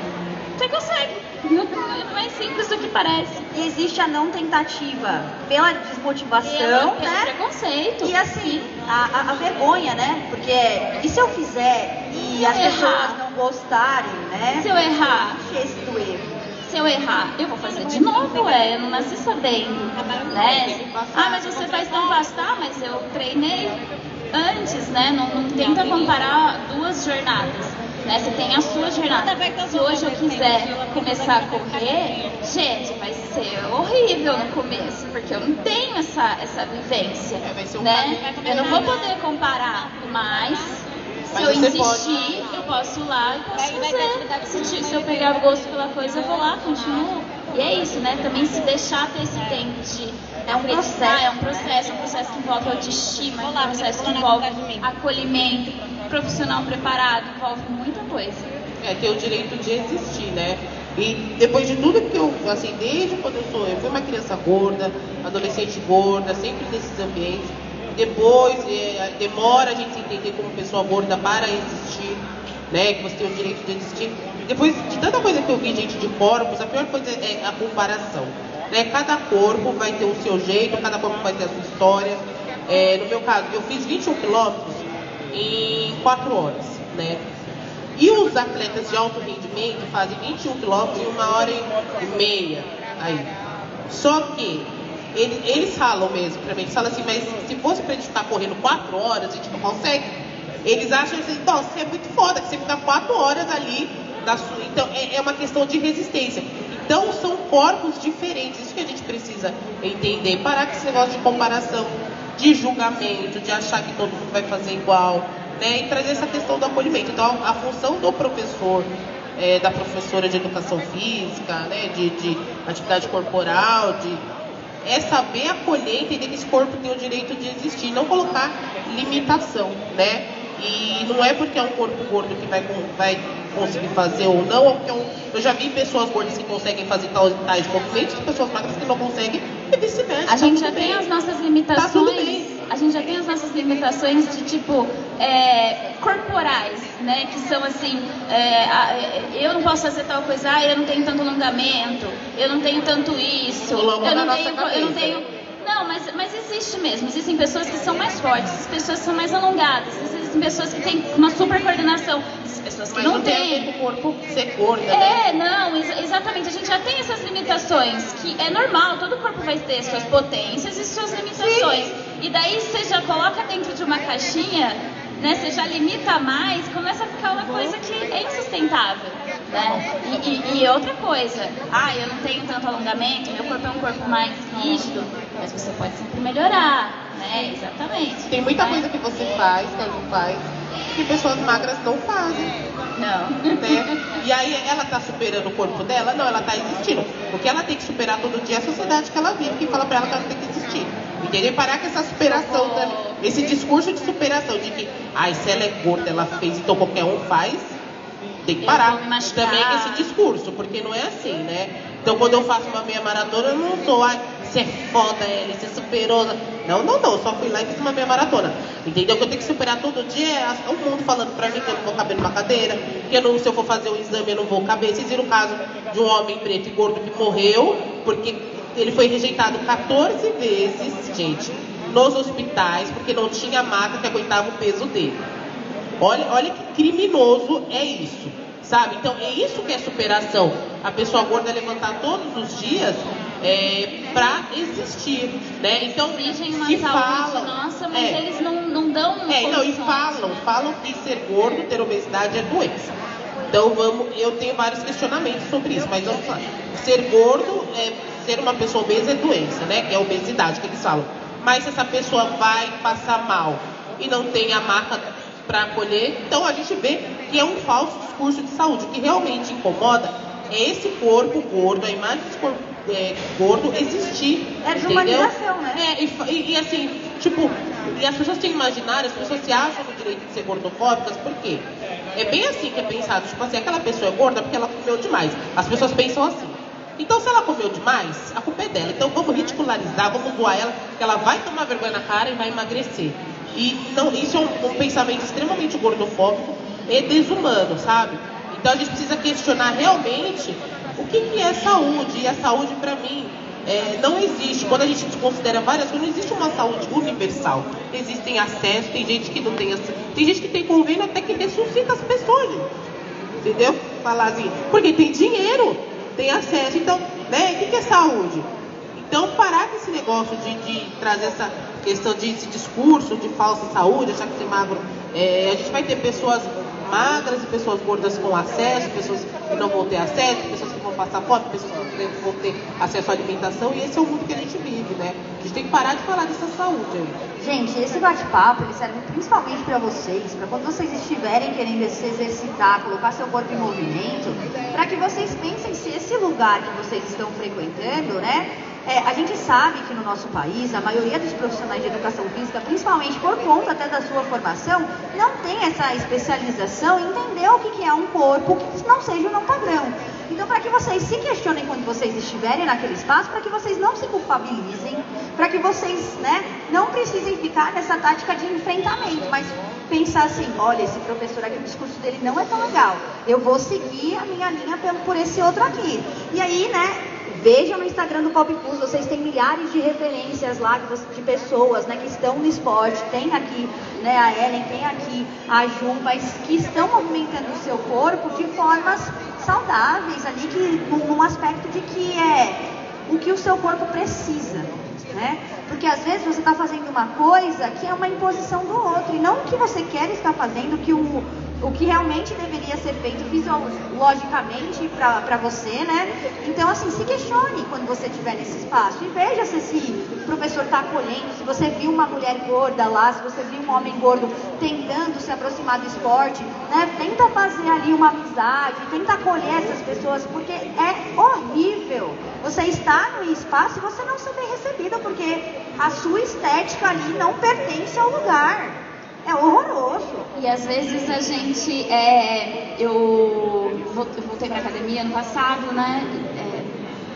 Você consegue. É mais simples do que parece. E existe a não tentativa pela desmotivação, pelo né? preconceito. E assim, a vergonha, né? Porque e se eu fizer e as pessoas não gostarem, né? Se eu errar? Esse do erro. Se eu errar, eu vou fazer de novo, eu não nasci sabendo, né? Ah, mas você faz tão fácil, tá? Mas eu treinei antes, né? Não tenta comparar duas jornadas, né? Você tem a sua jornada. Se hoje eu quiser começar a correr, gente, vai ser horrível no começo, porque eu não tenho essa vivência, né? Eu não vou poder comparar, mas se eu insistir, eu posso ir lá e posso fazer. Se eu pegar gosto pela coisa, eu vou lá, continuo. E é isso, né? Também se deixar ter esse tempo de acreditar, é um processo que envolve autoestima, é um processo que envolve acolhimento, profissional preparado, envolve muita coisa. Ter o direito de existir, né? E depois de tudo que eu, assim, desde quando eu fui uma criança gorda, adolescente gorda, sempre nesses ambientes. Depois demora a gente se entender como pessoa gorda para existir, né? Que você tem o direito de existir. Depois de tanta coisa que eu vi, gente, de corpos, a pior coisa é a comparação, né? Cada corpo vai ter o seu jeito, cada corpo vai ter a sua história. No meu caso, eu fiz 21 quilômetros em 4 horas, né? E os atletas de alto rendimento fazem 21 quilômetros em 1 hora e meia. Aí. Só que eles falam mesmo pra mim, eles falam assim, mas se fosse pra gente ficar correndo 4 horas, a gente não consegue. Eles acham assim, nossa, você é muito foda, que você fica 4 horas ali da sua... Então, é uma questão de resistência. Então, são corpos diferentes, isso que a gente precisa entender, parar com esse negócio de comparação, de julgamento, de achar que todo mundo vai fazer igual, né? E trazer essa questão do acolhimento. Então, a função do professor, da professora de educação física, né? de atividade corporal, é saber acolher, entender que esse corpo tem o direito de existir, não colocar limitação, né? E não é porque é um corpo gordo que vai conseguir fazer ou não, ou porque eu já vi pessoas gordas que conseguem fazer tais movimentos e pessoas magras que não conseguem, e vice-versa. A gente já tem as nossas limitações. Tá tudo bem. A gente já tem as nossas limitações de tipo corporais, né? Que são assim, eu não posso fazer tal coisa, eu não tenho tanto alongamento, eu não tenho tanto isso, eu não tenho. Não, mas existe mesmo. Existem pessoas que são mais fortes, existem pessoas que são mais alongadas, existem pessoas que têm uma super coordenação, existem pessoas que não têm. Mas não tem a ver com o corpo ser gordo, né? Não, exatamente. A gente já tem essas limitações, que é normal, todo corpo vai ter suas potências e suas limitações. Sim. E daí você já coloca dentro de uma caixinha, né? Você já limita mais, começa a ficar uma coisa que é insustentável, né? E outra coisa, eu não tenho tanto alongamento, meu corpo é um corpo mais rígido, mas você pode sempre melhorar, né? Exatamente. Tem muita coisa que você faz, que ela não faz, que pessoas magras não fazem. Não. Né? E aí ela tá superando o corpo dela? Não, ela tá existindo. Porque ela tem que superar todo dia a sociedade que ela vive, que fala pra ela que ela tem que existir. Entendeu? E parar com essa superação, esse discurso de superação, de que, se ela é gorda, ela fez, então qualquer um faz. Tem que parar também com esse discurso, porque não é assim, né? Então quando eu faço uma meia maratona, eu não sou, você é foda, Ellie, você superou. Não, eu só fui lá e fiz uma meia maratona. Entendeu? Que eu tenho que superar todo dia, o mundo falando pra mim que eu não vou caber numa cadeira, que se eu for fazer o exame eu não vou caber. Vocês viram o caso de um homem preto e gordo que morreu, porque ele foi rejeitado 14 vezes, gente, nos hospitais, porque não tinha maca que aguentava o peso dele. Olha que criminoso é isso, sabe? Então, é isso que é superação. A pessoa gorda levantar todos os dias pra existir, né? Então, exigem uma se saúde falam, nossa, mas eles não dão e falam que ser gordo, ter obesidade é doença. Então, eu tenho vários questionamentos sobre isso, mas vamos lá. Ser gordo, ser uma pessoa obesa é doença, né? É obesidade que eles falam. Mas se essa pessoa vai passar mal e não tem a marca para acolher, então a gente vê que é um falso discurso de saúde. O que realmente incomoda é esse corpo gordo, a imagem desse corpo gordo existir. É de humanização, né? E assim, tipo, e as pessoas têm imaginário, as pessoas se acham no direito de ser gordofóbicas, por quê? É bem assim que é pensado, tipo assim, aquela pessoa é gorda porque ela comeu demais. As pessoas pensam assim. Então, se ela comeu demais, a culpa é dela. Então, vamos ridicularizar, vamos zoar ela, que ela vai tomar vergonha na cara e vai emagrecer. E não, isso é um pensamento extremamente gordofóbico e desumano, sabe? Então, a gente precisa questionar realmente o que é saúde. E a saúde, para mim, não existe. Quando a gente considera várias coisas, não existe uma saúde universal. Existem acesso, tem gente que não tem acesso. Tem gente que tem convênio até que ressuscita as pessoas, gente. Entendeu? Falar assim, porque tem dinheiro, tem acesso. Então, né? O que é saúde? Então, parar com esse negócio de trazer essa questão esse discurso de falsa saúde, achar que ser magro, a gente vai ter pessoas magras e pessoas gordas com acesso, pessoas que não vão ter acesso, pessoas que vão passar fome, pessoas que não vão ter acesso à alimentação, e esse é o mundo que a gente vive, né? A gente tem que parar de falar dessa saúde aí. Gente, esse bate-papo ele serve principalmente para vocês, para quando vocês estiverem querendo se exercitar, colocar seu corpo em movimento, para que vocês pensem se esse lugar que vocês estão frequentando, né? A gente sabe que no nosso país, a maioria dos profissionais de educação física, principalmente por conta até da sua formação, não tem essa especialização em entender o que é um corpo que não seja o não padrão. Então, para que vocês se questionem quando vocês estiverem naquele espaço, para que vocês não se culpabilizem, para que vocês, né, não precisem ficar nessa tática de enfrentamento, mas pensar assim, olha, esse professor aqui, o discurso dele não é tão legal, eu vou seguir a minha linha por esse outro aqui. E aí, né, vejam no Instagram do Pop Plus, vocês têm milhares de referências lá de pessoas, né, que estão no esporte. Tem aqui, né, a Ellen, tem aqui a Ju, mas que estão movimentando o seu corpo de formas saudáveis ali, num aspecto de que é o que o seu corpo precisa. né? Porque às vezes você está fazendo uma coisa que é uma imposição do outro, e não o que você quer estar fazendo, o que realmente deveria ser feito fisiologicamente para você, né? Então, assim, se questione quando você estiver nesse espaço e veja se esse professor está acolhendo, se você viu uma mulher gorda lá, se você viu um homem gordo tentando se aproximar do esporte, né? Tenta fazer ali uma amizade, tenta acolher essas pessoas, porque é horrível você estar no espaço e você não ser bem recebida, porque a sua estética ali não pertence ao lugar. É horroroso. E às vezes a gente, eu voltei pra academia ano passado, né?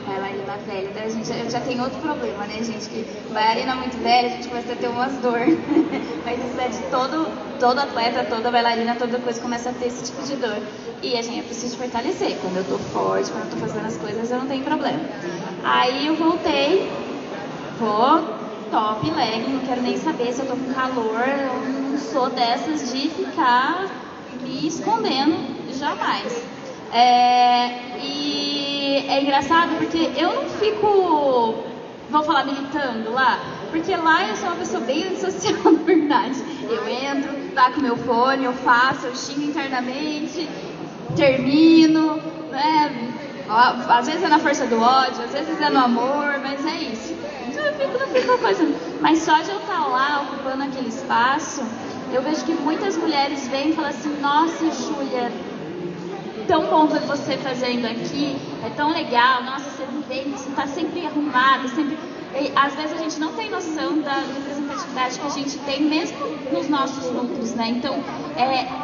Bailarina velha, daí eu já tenho outro problema, né, gente? Que bailarina muito velha, a gente começa a ter umas dores. Mas isso é de todo atleta, toda bailarina, toda coisa começa a ter esse tipo de dor. E a gente precisa fortalecer. Quando eu tô forte, quando eu tô fazendo as coisas, eu não tenho problema. Aí eu voltei, top, legging, não quero nem saber se eu tô com calor, eu não sou dessas de ficar me escondendo, jamais. E é engraçado porque eu não fico, vou falar, militando lá, porque lá eu sou uma pessoa bem antissocial, na verdade. Eu entro, taco meu fone, eu faço, eu xingo internamente, termino, né? Às vezes é na força do ódio, às vezes é no amor, mas é isso. Não fico coisa. Mas só de eu estar lá ocupando aquele espaço, eu vejo que muitas mulheres vêm e falam assim: nossa, Júlia, tão bom ver você fazendo aqui, é tão legal, nossa, você vem, você está sempre arrumada, sempre. E, às vezes a gente não tem noção da representatividade que a gente tem mesmo nos nossos núcleos, né? Então,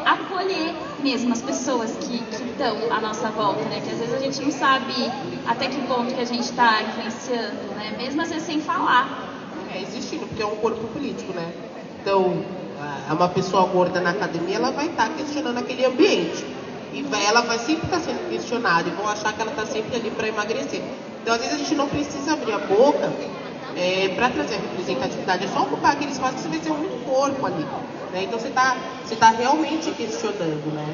acolher mesmo as pessoas que estão à nossa volta, né? Que às vezes a gente não sabe até que ponto que a gente está influenciando, né? Mesmo às vezes sem falar. Existindo, porque é um corpo político, né? Então, uma pessoa gorda na academia, ela vai estar questionando aquele ambiente. E ela vai sempre estar sendo questionada e vão achar que ela está sempre ali para emagrecer. Então, às vezes, a gente não precisa abrir a boca para trazer a representatividade. É só ocupar aquele espaço que você vai ter um corpo ali. Né? Então, você tá realmente questionando, né?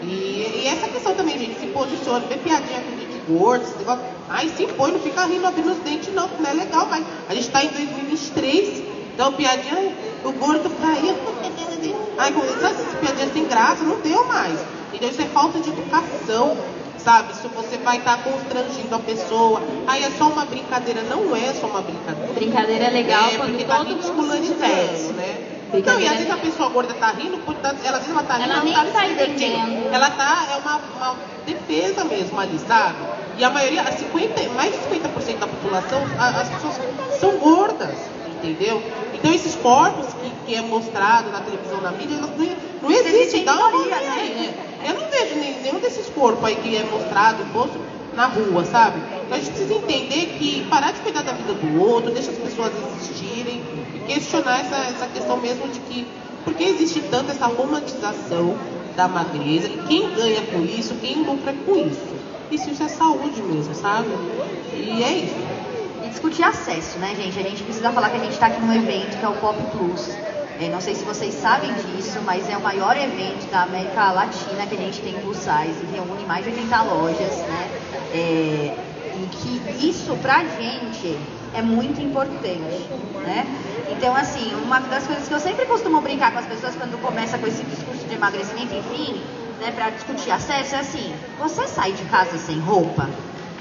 E essa questão também, gente, se posiciona, vê piadinha com gente gorda, esse negócio. Ai, se põe, não fica rindo, abrindo os dentes, não é legal, mas a gente está em 2023, então piadinha, o gordo caiu. Ai, sabe essas piadinhas sem graça? Não deu mais. Então, isso é falta de educação, sabe? Se você vai estar constrangindo a pessoa. Aí é só uma brincadeira. Não é só uma brincadeira. Brincadeira é legal quando porque todo mundo se diverte, né? Então, e às vezes a pessoa gorda tá rindo, às vezes ela tá rindo, ela nem tá tá entendendo. Ela é uma defesa mesmo ali, sabe? E a maioria, mais de 50% da população, as pessoas são gordas, entendeu? Então esses corpos que é mostrado na televisão, na mídia, não existem, dá uma olhada, né? Eu não vejo nenhum desses corpos aí que é mostrado, posto na rua, sabe? Então a gente precisa entender que parar de cuidar da vida do outro, deixa as pessoas existirem e questionar essa questão mesmo de que por que existe tanta essa romantização da magreza e quem ganha com isso, quem lucra com isso. Isso é saúde mesmo, sabe? E é isso. E discutir acesso, né, gente? A gente precisa falar que a gente está aqui num evento que é o Pop Plus. Não sei se vocês sabem disso, mas é o maior evento da América Latina que a gente tem em plus size, reúne mais de 80 lojas, né? E que isso pra gente é muito importante, né? Então, assim, uma das coisas que eu sempre costumo brincar com as pessoas quando começa com esse discurso de emagrecimento, enfim, né, pra discutir acesso, é assim: você sai de casa sem roupa?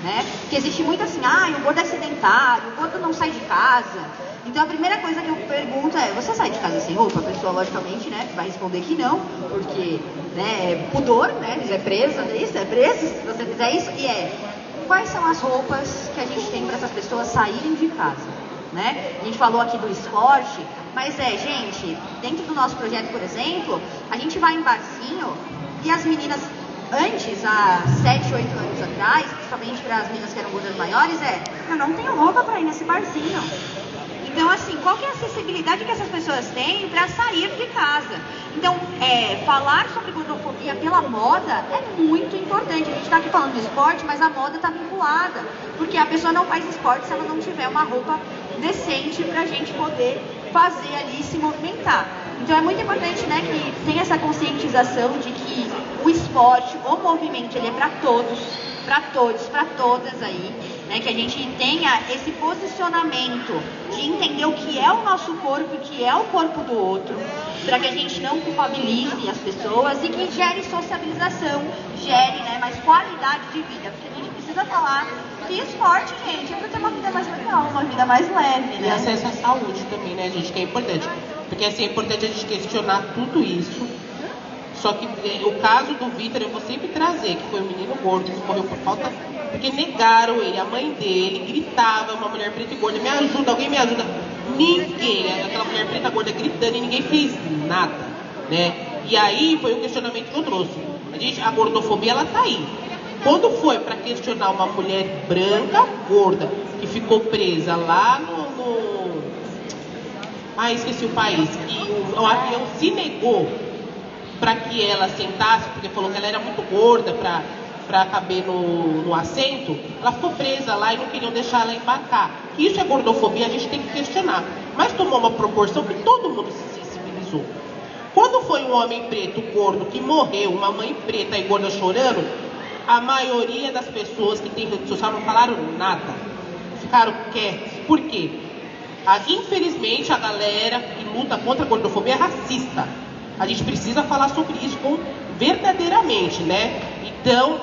Né? Porque existe muito assim: o gordo é sedentário, o gordo não sai de casa. Então a primeira coisa que eu pergunto é: você sai de casa sem roupa? A pessoa, logicamente, né, vai responder que não, porque, né, é pudor, né, é preso, é isso, é preso se você fizer isso. E quais são as roupas que a gente tem para essas pessoas saírem de casa, né? A gente falou aqui do esporte, mas gente, dentro do nosso projeto, por exemplo, a gente vai em barzinho e as meninas, antes, há 7, 8 anos atrás, principalmente para as meninas que eram gordas maiores, eu não tenho roupa para ir nesse barzinho. Então, assim, qual que é a acessibilidade que essas pessoas têm para sair de casa? Então, falar sobre gordofobia pela moda é muito importante. A gente está aqui falando de esporte, mas a moda está vinculada. Porque a pessoa não faz esporte se ela não tiver uma roupa decente para a gente poder fazer ali, se movimentar. Então, é muito importante, né, que tenha essa conscientização de que o esporte, o movimento, ele é para todos, para todas aí. né? Que a gente tenha esse posicionamento de entender o que é o nosso corpo e o que é o corpo do outro, para que a gente não culpabilize as pessoas e que gere sociabilização, gere, né, mais qualidade de vida, porque a gente precisa falar que esporte, gente, é para ter uma vida mais legal, uma vida mais leve, né? E acesso à saúde também, né, gente, que é importante. Porque assim, é importante a gente questionar tudo isso. Só que o caso do Vitor eu vou sempre trazer, que foi um menino gordo que morreu por falta, porque negaram ele, a mãe dele gritava, uma mulher preta e gorda, me ajuda, alguém me ajuda. Ninguém, aquela mulher preta e gorda gritando e ninguém fez nada, né? E aí foi o questionamento que eu trouxe. A gordofobia, ela tá aí. Quando foi para questionar uma mulher branca, gorda, que ficou presa lá esqueci o país, que o avião se negou para que ela sentasse, porque falou que ela era muito gorda para caber no assento, ela ficou presa lá e não queriam deixar ela embarcar. Isso é gordofobia, a gente tem que questionar. Mas tomou uma proporção que todo mundo se sensibilizou. Quando foi um homem preto, gordo, que morreu, uma mãe preta e gorda chorando, a maioria das pessoas que tem rede social não falaram nada. Ficaram quietos. Por quê? Infelizmente, a galera que luta contra a gordofobia é racista. A gente precisa falar sobre isso verdadeiramente, né? Então,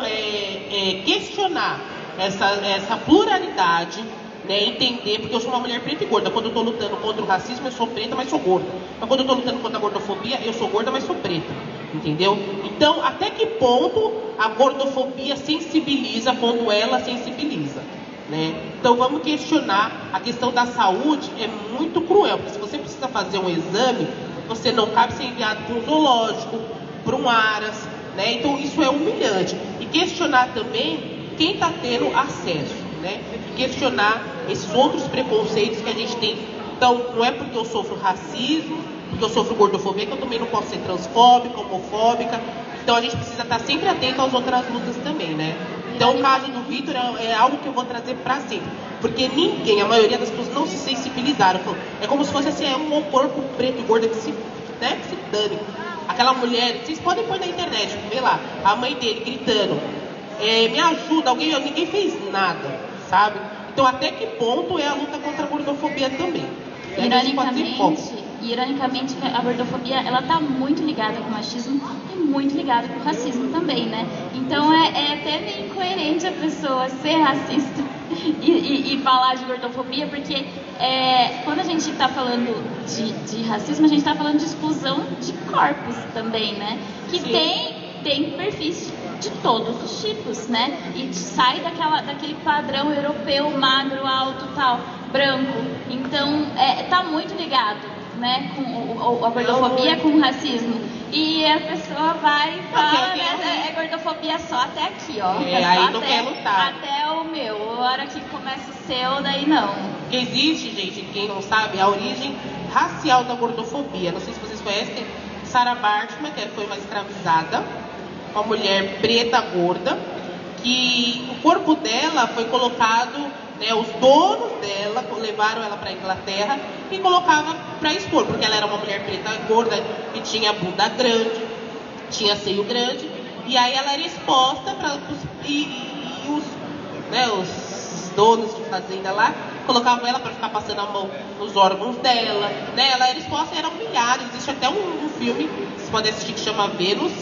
questionar essa pluralidade, né? Entender, porque eu sou uma mulher preta e gorda. Quando eu estou lutando contra o racismo, eu sou preta, mas sou gorda. Mas quando eu estou lutando contra a gordofobia, eu sou gorda, mas sou preta. Entendeu? Então, até que ponto a gordofobia sensibiliza quando ela sensibiliza? Né? Então vamos questionar. A questão da saúde é muito cruel, porque se você precisa fazer um exame, você não cabe ser enviado para um zoológico, para um aras, né? Então isso é humilhante. E questionar também quem está tendo acesso, né? E questionar esses outros preconceitos que a gente tem. Então não é porque eu sofro racismo, porque eu sofro gordofobia, que eu também não posso ser transfóbica, homofóbica. Então a gente precisa estar sempre atento às outras lutas também, né? Então o caso do Vitor é algo que eu vou trazer para sempre. Porque ninguém, a maioria das pessoas não se sensibilizaram. É como se fosse assim, um corpo preto e gordo que se dane. Aquela mulher, vocês podem pôr na internet, ver lá, a mãe dele gritando, me ajuda, ninguém fez nada, sabe? Então até que ponto é a luta contra a gordofobia também? Ironicamente, a gordofobia, ela tá muito ligada com o machismo e muito ligada com o racismo também, né? Então é até meio incoerente a pessoa ser racista e falar de gordofobia, porque quando a gente está falando de racismo, a gente está falando de exclusão de corpos também, né? Que tem perfis de todos os tipos, né? E sai daquele padrão europeu, magro, alto, tal, branco. Então, tá muito ligado, né? Com a gordofobia, com o racismo. E a pessoa vai e fala, né? É gordofobia só até aqui, ó. Aí não quer lutar. Até o meu. A hora que começa o seu, daí não. Porque existe, gente, quem não sabe, a origem racial da gordofobia. Não sei se vocês conhecem Sarah Baartman, que foi uma escravizada, uma mulher preta, gorda, que o corpo dela foi colocado, né, os donos dela levaram ela para a Inglaterra e colocavam para expor, porque ela era uma mulher preta, gorda, que tinha bunda grande, tinha seio grande, e aí ela era exposta os donos de fazenda lá colocavam ela para ficar passando a mão nos órgãos dela, né? Ela era exposta e era humilhada. Existe até um filme, vocês podem assistir, que chama Vênus.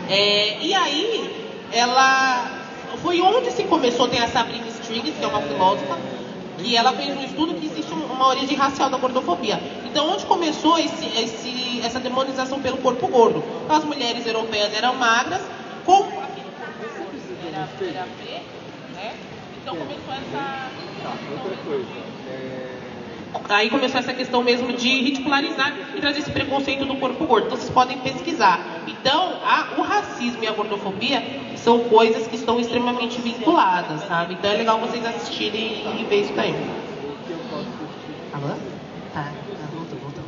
E aí, ela foi onde se começou. Tem a Sabrina Strings, que é uma filósofa, e ela fez um estudo que existe uma origem racial da gordofobia. Então, onde começou essa demonização pelo corpo gordo? Então, as mulheres europeias eram magras, como aquele corpo gordo era feio, né? Então, começou essa... Outra coisa. Aí começou essa questão mesmo de ridicularizar e trazer esse preconceito do corpo gordo. Então vocês podem pesquisar. Então, o racismo e a gordofobia são coisas que estão extremamente vinculadas, sabe? Então é legal vocês assistirem e ver isso daí. Alô? Tá, voltou.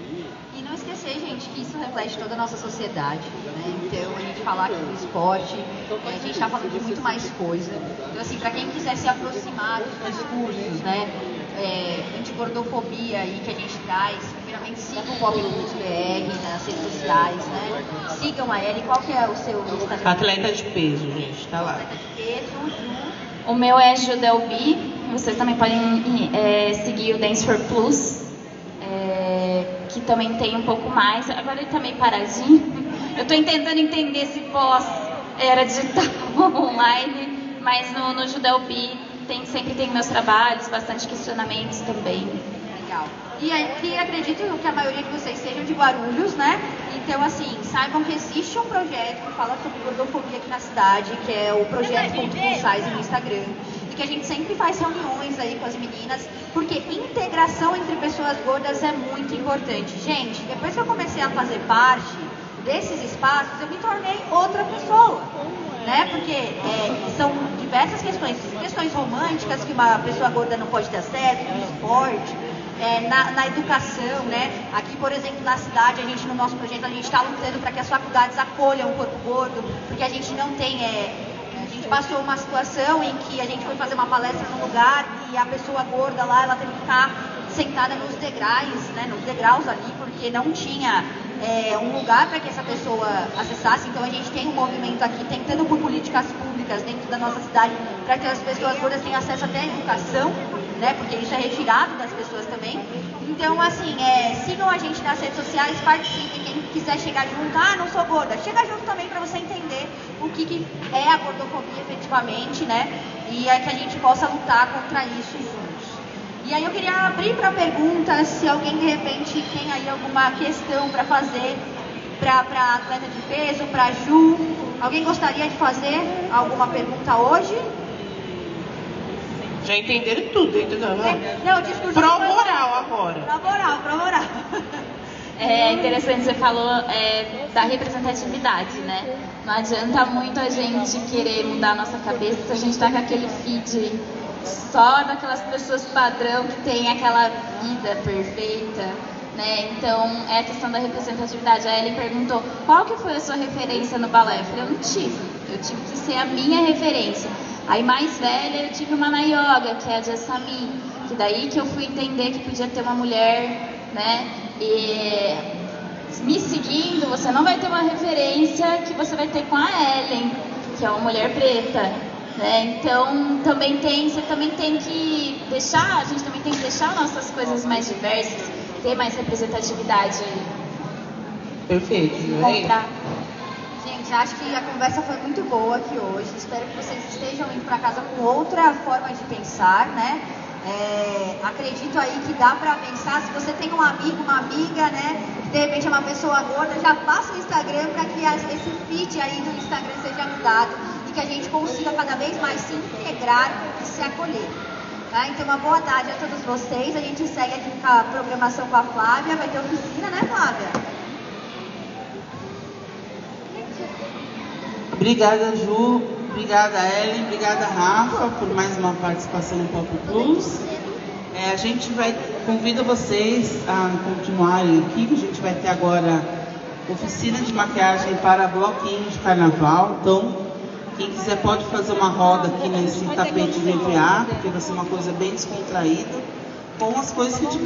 E não esquecer, gente, que isso reflete toda a nossa sociedade, né? Então, a gente falar aqui do esporte, a gente tá falando de muito mais coisa. Então, assim, pra quem quiser se aproximar dos discursos, né? Antigordofobia aí que a gente traz, primeiramente sigam o Pop Luz BR nas redes sociais, né? Sigam a Ellie. Qual que é o seu Instagram? Atleta de peso, gente, tá lá. Atleta de peso, O meu é Judelbi. Vocês também podem seguir o Dance for Plus, que também tem um pouco mais. Agora ele tá meio paradinho. Eu estou tentando entender esse pós-era digital online, mas no Judelbi sempre tem meus trabalhos, bastante questionamentos também. Legal. E aqui acredito que a maioria de vocês sejam de Guarulhos, né? Então, assim, saibam que existe um projeto que fala sobre gordofobia aqui na cidade, que é o projeto .size no Instagram, e que a gente sempre faz reuniões aí com as meninas, porque integração entre pessoas gordas é muito importante. Gente, depois que eu comecei a fazer parte desses espaços, eu me tornei outra pessoa, né? Porque são diversas questões românticas que uma pessoa gorda não pode ter acesso, no esporte, na educação, né? Aqui, por exemplo, na cidade, no nosso projeto, a gente está lutando para que as faculdades acolham o corpo gordo, porque a gente não tem... a gente passou uma situação em que a gente foi fazer uma palestra num lugar e a pessoa gorda lá, ela teve que ficar sentada nos degraus, né? Nos degraus ali, porque não tinha um lugar para que essa pessoa acessasse. Então a gente tem um movimento aqui tentando por políticas públicas dentro da nossa cidade para que as pessoas gordas tenham acesso até à educação, né? Porque isso é retirado das pessoas também. Então, assim, sigam a gente nas redes sociais, participem. Quem quiser chegar junto, não sou gorda, chega junto também para você entender o que é a gordofobia efetivamente, né? E que a gente possa lutar contra isso juntos. E aí eu queria abrir para perguntas, se alguém de repente tem aí alguma questão para fazer para atleta de peso, para Ju. Alguém gostaria de fazer alguma pergunta hoje? Já entenderam tudo, entendeu? Não, o discurso... Prova oral agora. Prova oral. É interessante, você falou da representatividade, né? Não adianta muito a gente querer mudar a nossa cabeça se a gente tá com aquele feed só daquelas pessoas padrão que tem aquela vida perfeita, né? Então, é a questão da representatividade. A Ellen perguntou, qual que foi a sua referência no balé? Eu falei, eu não tive. Eu tive que ser a minha referência. Aí, mais velha, eu tive uma na yoga, que é a Jasmine, que daí que eu fui entender que podia ter uma mulher, né? E me seguindo, você não vai ter uma referência que você vai ter com a Ellen, que é uma mulher preta, né? Então, você também tem que deixar, a gente também tem que deixar nossas coisas mais diversas, ter mais representatividade. Perfeito. Gente, acho que a conversa foi muito boa aqui hoje. Espero que vocês estejam indo para casa com outra forma de pensar, né? Acredito aí que dá para pensar, se você tem um amigo, uma amiga, né? De repente é uma pessoa gorda, já passa o Instagram para que esse feed aí do Instagram seja mudado e que a gente consiga cada vez mais se integrar e se acolher. Tá? Então, uma boa tarde a todos vocês. A gente segue aqui com a programação com a Flávia. Vai ter oficina, né, Flávia? Obrigada, Ju. Obrigada, Ellen. Obrigada, Rafa, por mais uma participação no Pop Plus. A gente convida vocês a continuarem aqui, que a gente vai ter agora oficina de maquiagem para bloquinho de carnaval. Então, quem quiser pode fazer uma roda aqui nesse tapete de EVA, porque vai ser uma coisa bem descontraída, com as coisas que tiver.